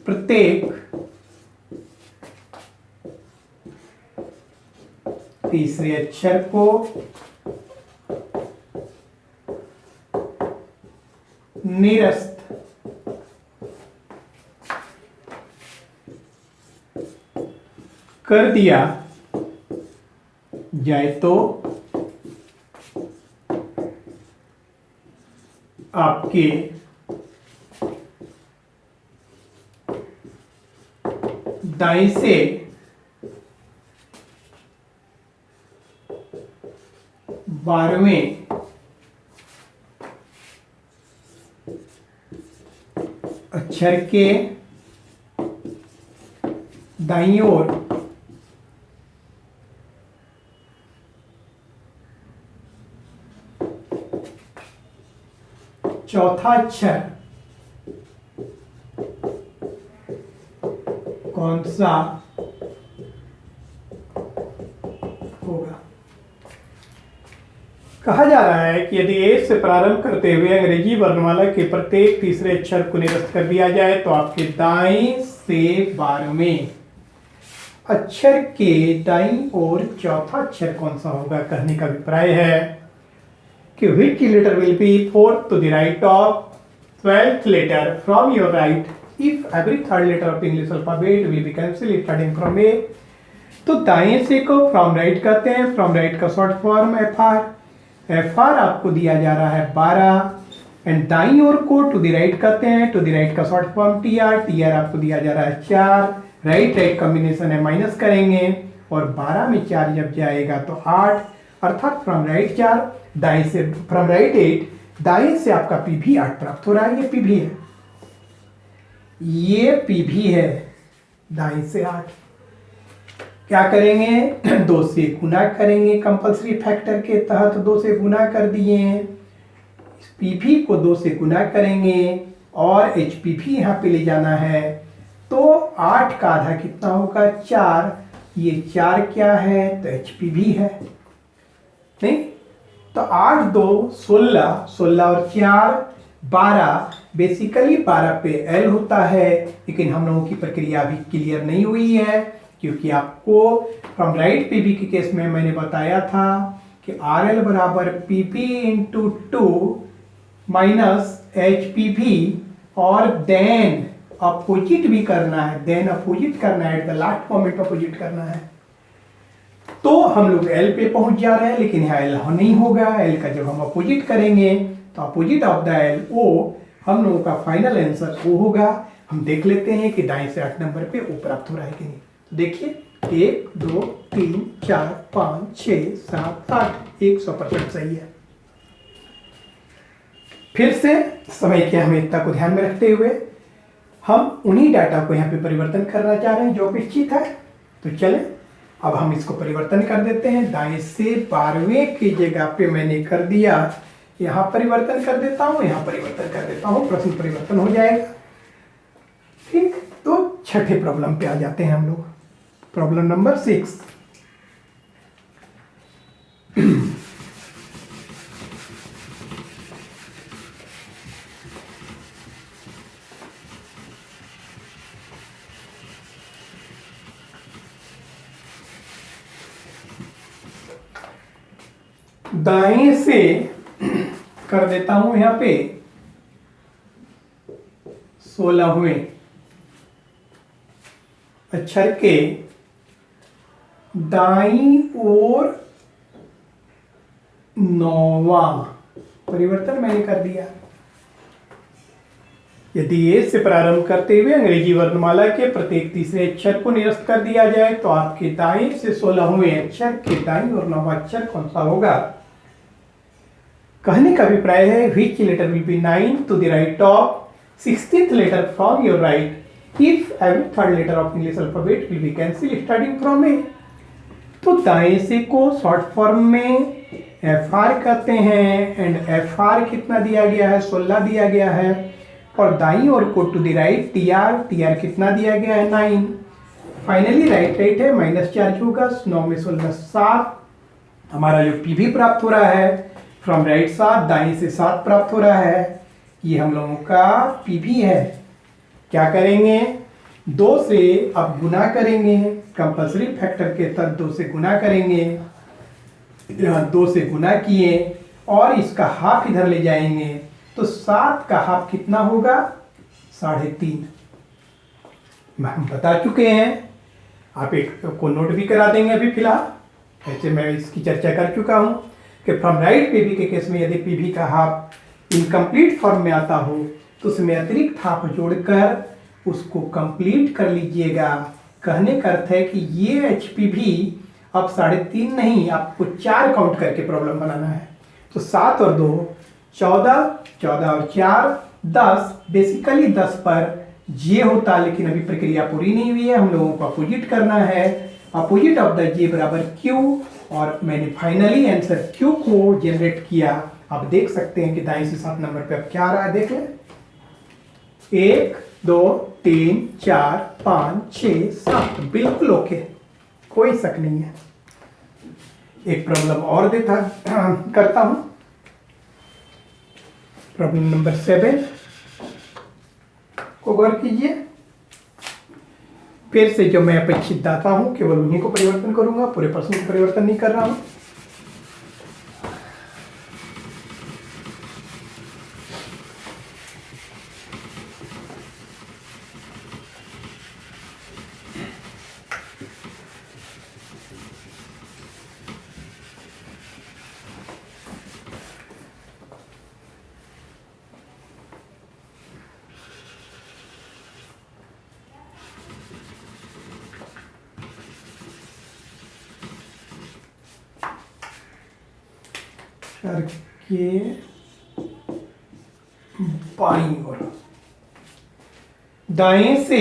प्रत्येक तीसरे अक्षर को निरस्त कर दिया जाए तो आपके दाएं से 12वें अक्षर के दाईं ओर चौथा अक्षर कौन सा होगा। कहा जा रहा है कि यदि ए से प्रारंभ करते हुए अंग्रेजी वर्णमाला के प्रत्येक तीसरे अक्षर को निरस्त कर दिया जाए तो आपके दाएं से 12वें अक्षर के दाईं ओर चौथा अक्षर कौन सा होगा। कहने का अभिप्राय है कि which letter will be fourth to the right of 12th letter from your right if every third letter of the English alphabet will be cancelled starting from A। तो दाएं से को फ्रॉम राइट कहते हैं। फ्रॉम राइट का short form F R आपको दिया जा रहा है 12 एंड दाईं ओर को टू द राइट कहते हैं। टू द राइट का शॉर्ट फॉर्म टी आर आपको दिया जा रहा है 4। राइट कॉम्बिनेशन है माइनस करेंगे और 12 में 4 जब जाएगा तो 8 अर्थात फ्रॉम राइट 4 दाएं से फ्रॉम राइट 8 दाएं से आपका पी भी 8 प्राप्त हो रहा है। ये पी भी है, ये पी भी है दाएं से 8। क्या करेंगे 2 से गुना करेंगे कंपल्सरी फैक्टर के तहत 2 से गुना कर दिए। पी भी को 2 से गुना करेंगे और एच पी भी यहाँ पे ले जाना है तो 8 का आधा कितना होगा 4। ये 4 क्या है तो एच पी भी है नहीं। तो 8 2 16 16 और 4 12 बेसिकली 12 पे एल होता है। लेकिन हम लोगों की प्रक्रिया अभी क्लियर नहीं हुई है क्योंकि आपको फ्रॉम राइट पीपी के केस में मैंने बताया था कि आर एल बराबर P P into 2 minus H P भी और देन अपोजिट भी करना है। देन अपोजिट करना है, at the last moment opposite करना है। तो हम लोग एल पे पहुंच जा रहे हैं लेकिन यहाँ एल नहीं होगा। एल का जब हम अपोजिट करेंगे तो opposite of the L O हम लोगों का फाइनल आंसर ओ होगा। हम देख लेते हैं कि दाएं से 8 नंबर पे ओ प्राप्त हो रहा है कि नहीं। तो देखिए 1 2 3 4 5 6 7 8 100% सही है। फिर से समय की अहमियता को ध्यान में रखते हुए हम उन्हीं डाटा को यहाँ पे परिवर्तन करना चाह रहे हैं जो अपेक्षित है। तो चलें अब हम इसको परिवर्तन कर देते हैं। दाएं से 12वें की जगह पे मैंने कर दिया, यहाँ परिवर्तन कर देता हूँ, यहाँ परिवर्तन कर देता हूँ, प्रश्न परिवर्तन हो जाएगा। ठीक, तो छठे प्रॉब्लम पे आ जाते हैं हम लोग। Problem number 6। दाएं से कर देता हूं यहां पे 16वें अक्षर के दाईं ओर 9वां परिवर्तन मैंने कर दिया। यदि ए से प्रारंभ करते हुए अंग्रेजी वर्णमाला के प्रत्येक तीसरे अक्षर को निरस्त कर दिया जाए तो आपके दाएं से 16वें अक्षर के दाईं और 9वां अक्षर कौन सा होगा। कहने का अभिप्राय है which letter will be 9 to the right of 16th letter from your right if every third letter of English alphabet will be cancelled starting from A। तो दाएं से को शॉर्ट फॉर्म में FR कहते हैं एंड FR कितना दिया गया है 16 दिया गया है, और दाई ओर को टू द राइट TR कितना दिया गया है 9। फाइनली राइट है -4 होगा, 9 में 16 7। हमारा जो PV प्राप्त हो रहा है फ्रॉम राइट 7, दाएं से 7 प्राप्त हो रहा है, ये हम लोगों का PV है। क्या करेंगे 2 से अब गुना करेंगे, कंपल्सरी फैक्टर के तहत 2 से गुना करेंगे, यहाँ 2 से गुना किए और इसका हाफ इधर ले जाएंगे तो 7 का हाफ कितना होगा 3.5। हम बता चुके हैं, आप एक को नोट भी करा देंगे अभी फिलहाल, ऐसे मैं इसकी चर्चा कर चुका हूं कि फ्रॉम राइट PV के केस में यदि PV का हाफ इनकम्प्लीट फॉर्म में आता हो तो उसमें अतिरिक्त हाफ जोड़कर उसको कंप्लीट कर लीजिएगा। कहने का अर्थ है कि ये HPV अब 3.5 नहीं, आपको 4 काउंट करके प्रॉब्लम बनाना है। तो 7 और 2 14, 14 और 4 10, बेसिकली 10 पर J होता, लेकिन अभी प्रक्रिया पूरी नहीं हुई है, हम लोगों को अपोजिट करना है। अपोजिट ऑफ द J बराबर Q, और मैंने फाइनली आंसर Q को जनरेट किया। आप देख सकते हैं कि दाएं से 7 नंबर पे अब क्या आ रहा है, देख लें 1 2 3 4 5 6 7, बिल्कुल ओके, कोई शक नहीं है। एक प्रॉब्लम और देखा करता हूं, प्रॉब्लम नंबर 7 को गौर कीजिए। फिर से जो मैं अपेक्षित दाता हूं केवल उन्हीं को परिवर्तन करूंगा, पूरे प्रश्न को परिवर्तन नहीं कर रहा हूं। के बाईं ओर, दाएं से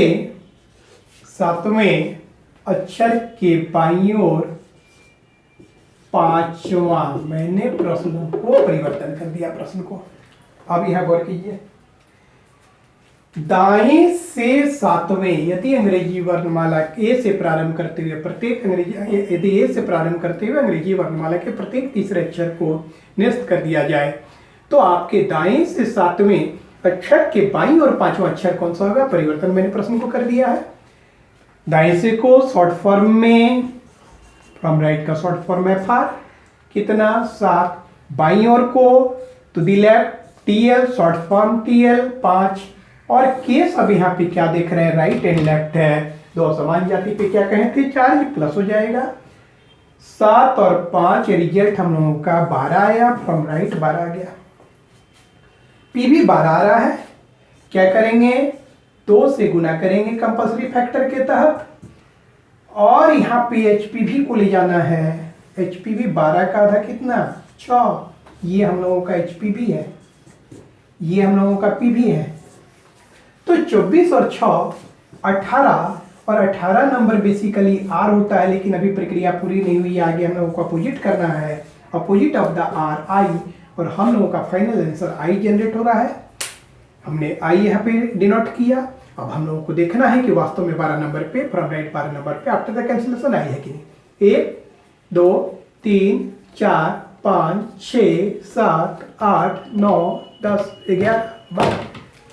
7वें अक्षर के बाईं ओर 5वां, मैंने प्रश्न को परिवर्तन कर दिया प्रश्न को। अब यहां गौर कीजिए, दाएं से 7वें, यदि अंग्रेजी वर्णमाला ए से प्रारंभ करते हुए प्रत्येक यदि ए से प्रारंभ करते हुए अंग्रेजी वर्णमाला के प्रत्येक तीसरे अक्षर को निरस्त कर दिया जाए तो आपके दाएं से 7वें अक्षर के बाईं और 5वां अक्षर कौन सा होगा। परिवर्तन मैंने प्रश्न को कर दिया है। दाएं से को शॉर्ट फॉर्म में, फ्रॉम राइट का शॉर्ट फॉर्म है FR कितना 7, बाईं ओर को to the left TL short form TL 5, और केस अब यहाँ पे क्या देख रहे हैं राइट एंड लेफ्ट है, दो समान जाति पे क्या कहें थे चार्ज प्लस हो जाएगा। 7 और 5 रिजल्ट हम लोगों का 12 आया, फ्रॉम राइट 12 आ गया। PV 12 आ रहा है, क्या करेंगे 2 से गुना करेंगे कंपल्सरी फैक्टर के तहत, और यहाँ पे HPV को ले जाना है। HPV 12 का आधा कितना 6, ये हम लोगों का HPV है, ये हम लोगों का PV है। तो 24 और 6 18, और 18 नंबर बेसिकली R होता है, लेकिन अभी प्रक्रिया पूरी नहीं हुई, आगे हम लोगों को अपोजिट करना है। Opposite of the R I, और हम लोगों का फाइनल आंसर I जनरेट हो रहा है। हमने I यहाँ पे डिनोट किया। अब हम लोगों को देखना है कि वास्तव में 12 नंबर पे, फ्रॉम राइट 12 नंबर पे आफ्टर द कैंसिलेशन आई है कि नहीं। 1 2 3 4 5 6 7 8 9 10 11 12,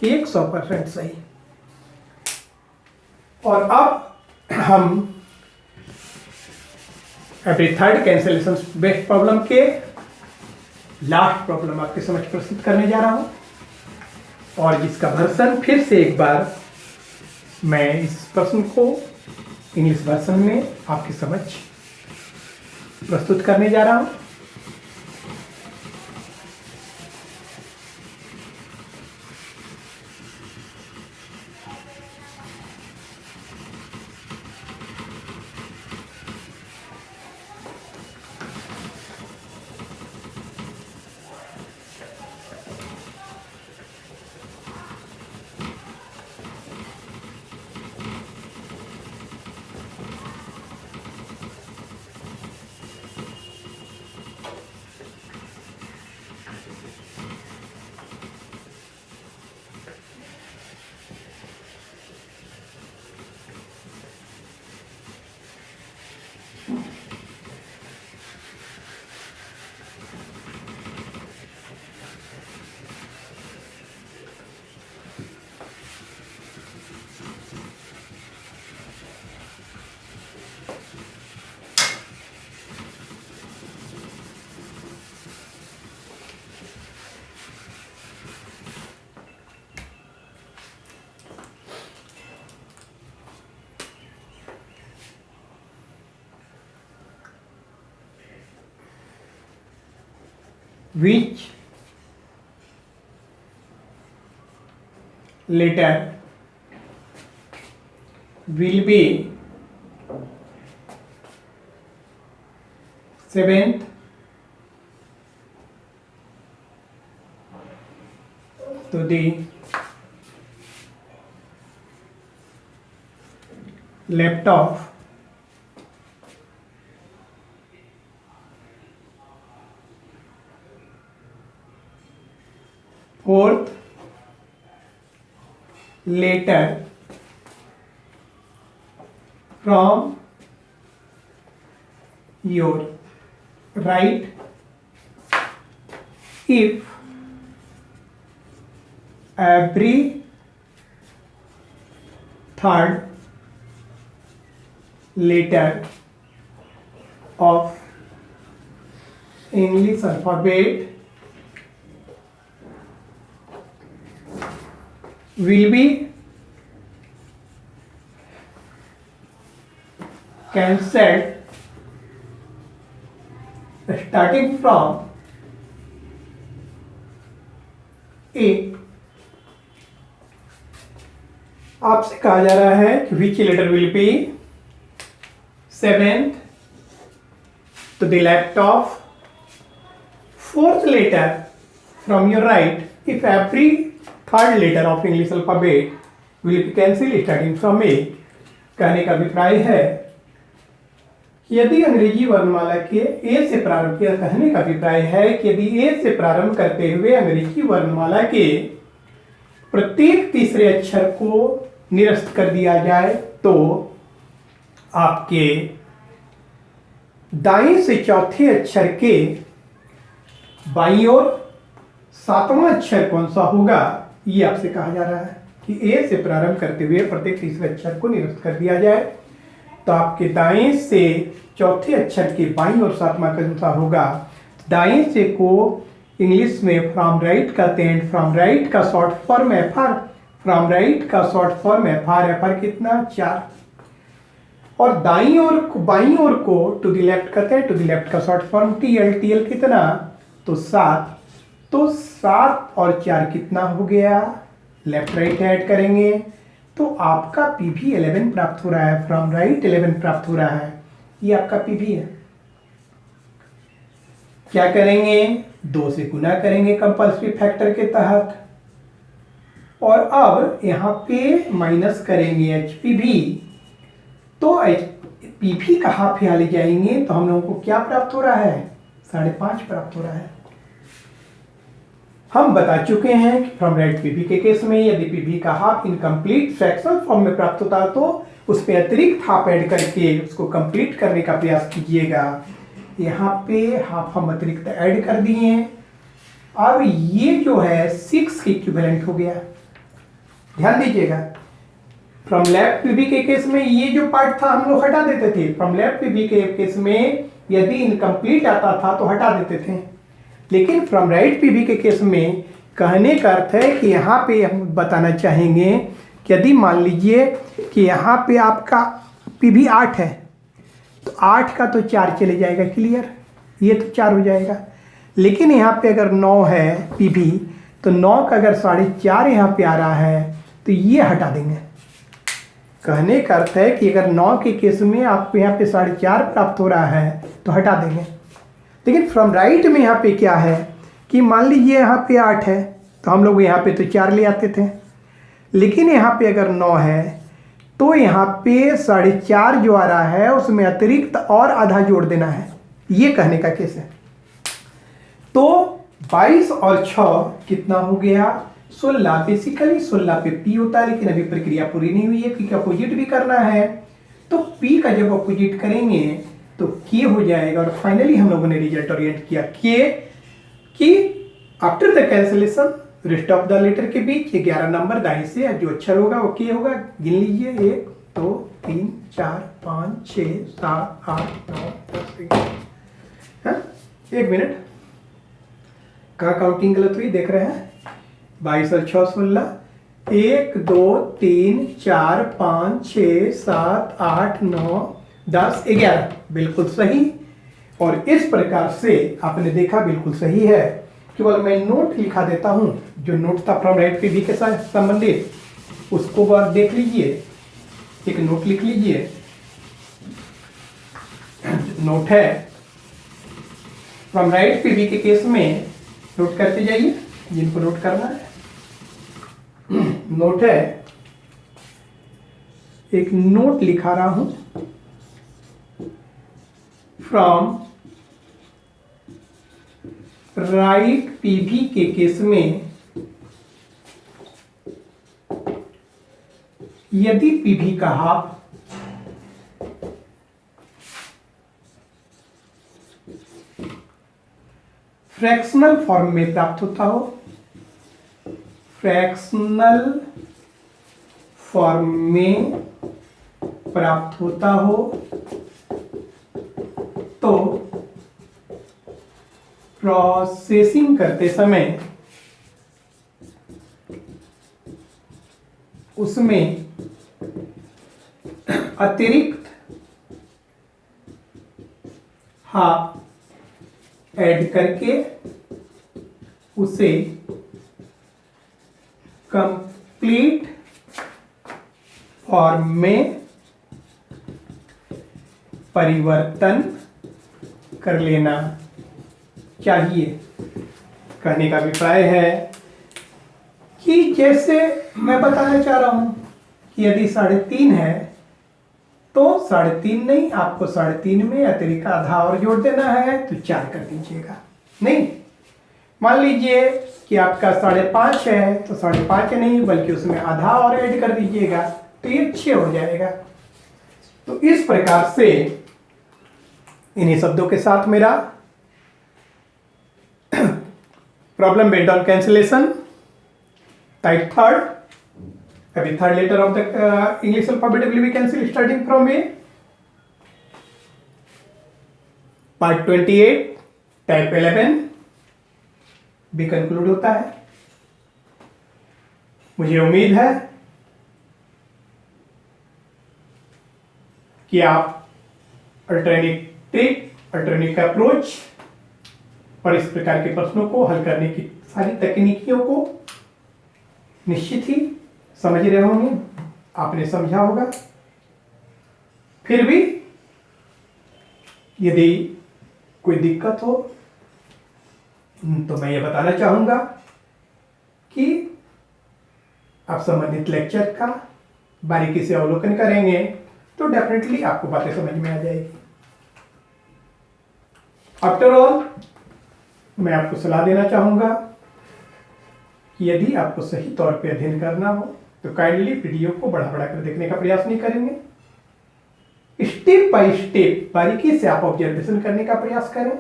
100% सही। और अब हम every third cancellation based problem के लास्ट प्रॉब्लम आपके समझ प्रस्तुत करने जा रहा हूं, और जिसका वर्सन फिर से एक बार मैं इस प्रश्न को इंग्लिश वर्सन में आपके समझ प्रस्तुत करने जा रहा हूं। which letter will be seventh to the left of fourth letter from your right if every third letter of English alphabet will be cancelled starting from A। आपसे कहा जा रहा है कि which letter will be seventh to the left of fourth letter from your right if every third letter of English alphabet will be cancelled starting from A। कहने का अभिप्राय है कि यदि अंग्रेजी वर्णमाला के ए से प्रारंभ किया, कहने का अभिप्राय है कि यदि ए से प्रारंभ करते हुए अंग्रेजी वर्णमाला के प्रत्येक तीसरे अक्षर को निरस्त कर दिया जाए तो आपके दाएं से चौथे अक्षर के बाईं ओर सातवां अक्षर कौन सा होगा, ये आपसे कहा जा रहा है कि ए से प्रारंभ करते हुए प्रत्येक तीसरे अक्षर को निरस्त कर दिया जाए तो आपके दाएं से चौथे अक्षर के बाईं और सातवां कौन सा होगा। दाएं से को इंग्लिश में फ्रॉम राइट कहते हैं। फ्रॉम राइट का short form F R, from right का शॉर्ट फॉर्म एफ आर कितना 4, और दाईं और बाईं ओर को टू द लेफ्ट कहते हैं। टू द लेफ्ट का शॉर्ट फॉर्म टी एल कितना तो 7, तो 7 और 4 कितना हो गया, लेफ्ट राइट ऐड करेंगे तो आपका पी भी 11 प्राप्त हो रहा है। फ्रॉम राइट 11 प्राप्त हो रहा है, ये आपका पी भी है। क्या करेंगे, 2 से गुना करेंगे कंपल्सरी फैक्टर के तहत, और अब यहाँ पे माइनस करेंगे एच पी भी, तो पी भी का हाफ यहाँ ले जाएंगे तो हम लोगों को क्या प्राप्त हो रहा है, 5.5 प्राप्त हो रहा है। हम बता चुके हैं कि फ्रॉम राइट पीवी के केस में यदि पीवी का हाफ इनकम्प्लीट फ्रैक्शनल फॉर्म में प्राप्त होता है तो उस पे अतिरिक्त हाफ ऐड करके उसको कंप्लीट करने का प्रयास कीजिएगा। यहाँ पे हाफ हम अतिरिक्त ऐड कर दिए। अब ये जो है 6 के इक्विवेलेंट हो गया, ध्यान दीजिएगा। फ्रॉम लेफ्ट पीवी के केस में ये जो पार्ट था हम लोग हटा देते थे। फ्रॉम लेफ्ट पीवी के केस में यदि इनकम्प्लीट आता था तो हटा देते थे, लेकिन फ्रॉम राइट पीवी के केस में कहने का अर्थ है कि यहाँ पे हम बताना चाहेंगे कि यदि मान लीजिए कि यहाँ पे आपका पीवी 8 है तो 8 का तो 4 चले जाएगा, क्लियर, ये तो 4 हो जाएगा। लेकिन यहाँ पे अगर 9 है पीवी तो 9 का अगर 4.5 यहाँ पे आ रहा है तो ये हटा देंगे। कहने का अर्थ है कि अगर 9 के केस में आपको यहाँ पे 4.5 प्राप्त हो रहा है तो हटा देंगे। लेकिन फ्रॉम राइट में यहाँ पे क्या है कि मान लीजिए यहाँ पे 8 है तो हम लोग यहाँ पे तो 4 ले आते थे, लेकिन यहाँ पे अगर 9 है तो यहाँ पे 4.5 जो आ रहा है उसमें अतिरिक्त और आधा जोड़ देना है, ये कहने का केस है। तो 22 और 6 कितना हो गया, 16। बेसिकली 16 पे पी होता है, लेकिन अभी प्रक्रिया पूरी नहीं हुई है क्योंकि अपोजिट भी करना है। तो पी का जब अपोजिट करेंगे तो के हो जाएगा, और फाइनली हम लोगों ने रिजल्ट ओरिएंट किया के कि after the cancellation rest of the letter के बीच 11 नंबर दाएं से जो अक्षर होगा वो के होगा। गिन लीजिए 1 2 3 4 5 6 7 8 9 10। 1 मिनट, कहाँ काउंटिंग गलत हुई देख रहे हैं। 22 और 6 16, 1 2 3 4 5 6 7 8 9 10 11, बिल्कुल सही। और इस प्रकार से आपने देखा बिल्कुल सही है। केवल मैं नोट लिखा देता हूं, जो नोट था फ्रॉम राइट पीवी के साथ संबंधित उसको बार देख लीजिए, एक नोट लिख लीजिए। नोट है फ्रॉम राइट पीवी के केस में, नोट करते जाइए जिनको नोट करना है। नोट है, एक नोट लिखा रहा हूं फ्रॉम राइट पीवी के केस में, यदि पीवी का हाफ फ्रैक्शनल फॉर्म में प्राप्त होता हो, फ्रैक्शनल फॉर्म में प्राप्त होता हो, तो प्रोसेसिंग करते समय उसमें अतिरिक्त हाफ ऐड करके उसे कंप्लीट फॉर्म में परिवर्तन कर लेना चाहिए। कहने का अभिप्राय है कि जैसे मैं बताना चाह रहा हूं कि यदि 3.5 है तो 3.5 नहीं, आपको 3.5 में अतिरिक्त आधा और जोड़ देना है तो 4 कर दीजिएगा। नहीं, मान लीजिए कि आपका 5.5 है तो 5.5 नहीं बल्कि उसमें आधा और ऐड कर दीजिएगा तो ये 6 हो जाएगा। तो इस प्रकार से इन्हीं शब्दों के साथ मेरा problem based on cancellation type third, अभी third letter of the English alphabet will be cancel starting from A, part 28 type 11 भी कंक्लूड होता है। मुझे उम्मीद है कि आप अल्टरनेटिव अप्रोच और इस प्रकार के प्रश्नों को हल करने की सारी तकनीकियों को निश्चित ही समझ रहे होंगे, आपने समझा होगा। फिर भी यदि कोई दिक्कत हो तो मैं ये बताना चाहूंगा कि आप संबंधित लेक्चर का बारीकी से अवलोकन करेंगे तो डेफिनेटली आपको बातें समझ में आ जाएगी। आफ्टर ऑल मैं आपको सलाह देना चाहूंगा कि यदि आपको सही तौर पे अध्ययन करना हो तो काइंडली वीडियो को बढ़ा कर देखने का प्रयास नहीं करेंगे। स्टेप बाय स्टेप बारीकी से आप ऑब्जर्वेशन करने का प्रयास करें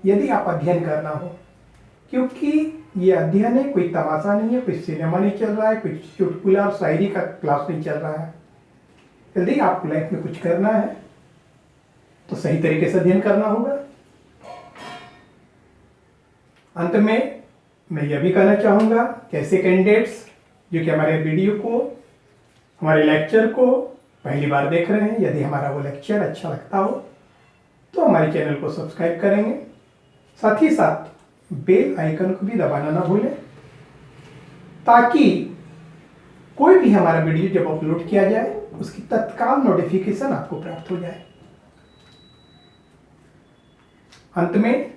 यदि आप अध्ययन करना हो, क्योंकि ये अध्ययन है, कोई तमाशा नहीं है, कोई सिनेमा नहीं चल रहा है, कोई चुटकुला और शायरी का क्लास नहीं चल रहा है। यदि आपको लाइफ में कुछ करना है तो सही तरीके से अध्ययन करना होगा। अंत में मैं यह भी कहना चाहूंगा कि ऐसे कैंडिडेट्स जो कि हमारे वीडियो को, हमारे लेक्चर को पहली बार देख रहे हैं, यदि हमारा वो लेक्चर अच्छा लगता हो तो हमारे चैनल को सब्सक्राइब करेंगे, साथ ही साथ बेल आइकन को भी दबाना ना भूलें ताकि कोई भी हमारा वीडियो जब अपलोड किया जाए उसकी तत्काल नोटिफिकेशन आपको प्राप्त हो जाए। अंत में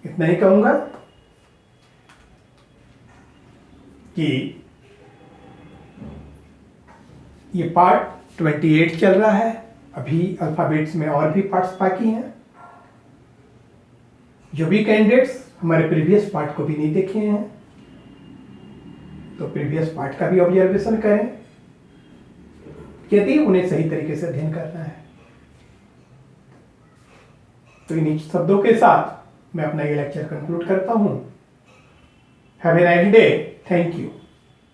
इतना ही कहूंगा कि ये पार्ट 28 चल रहा है, अभी अल्फाबेट्स में और भी पार्ट्स बाकी हैं। जो भी कैंडिडेट्स हमारे प्रीवियस पार्ट को भी नहीं देखे हैं तो प्रीवियस पार्ट का भी ऑब्जर्वेशन करें यदि उन्हें सही तरीके से अध्ययन करना है। तो इन शब्दों के साथ मैं अपना ये लेक्चर कंक्लूड करता हूं। Have a nice day, thank you.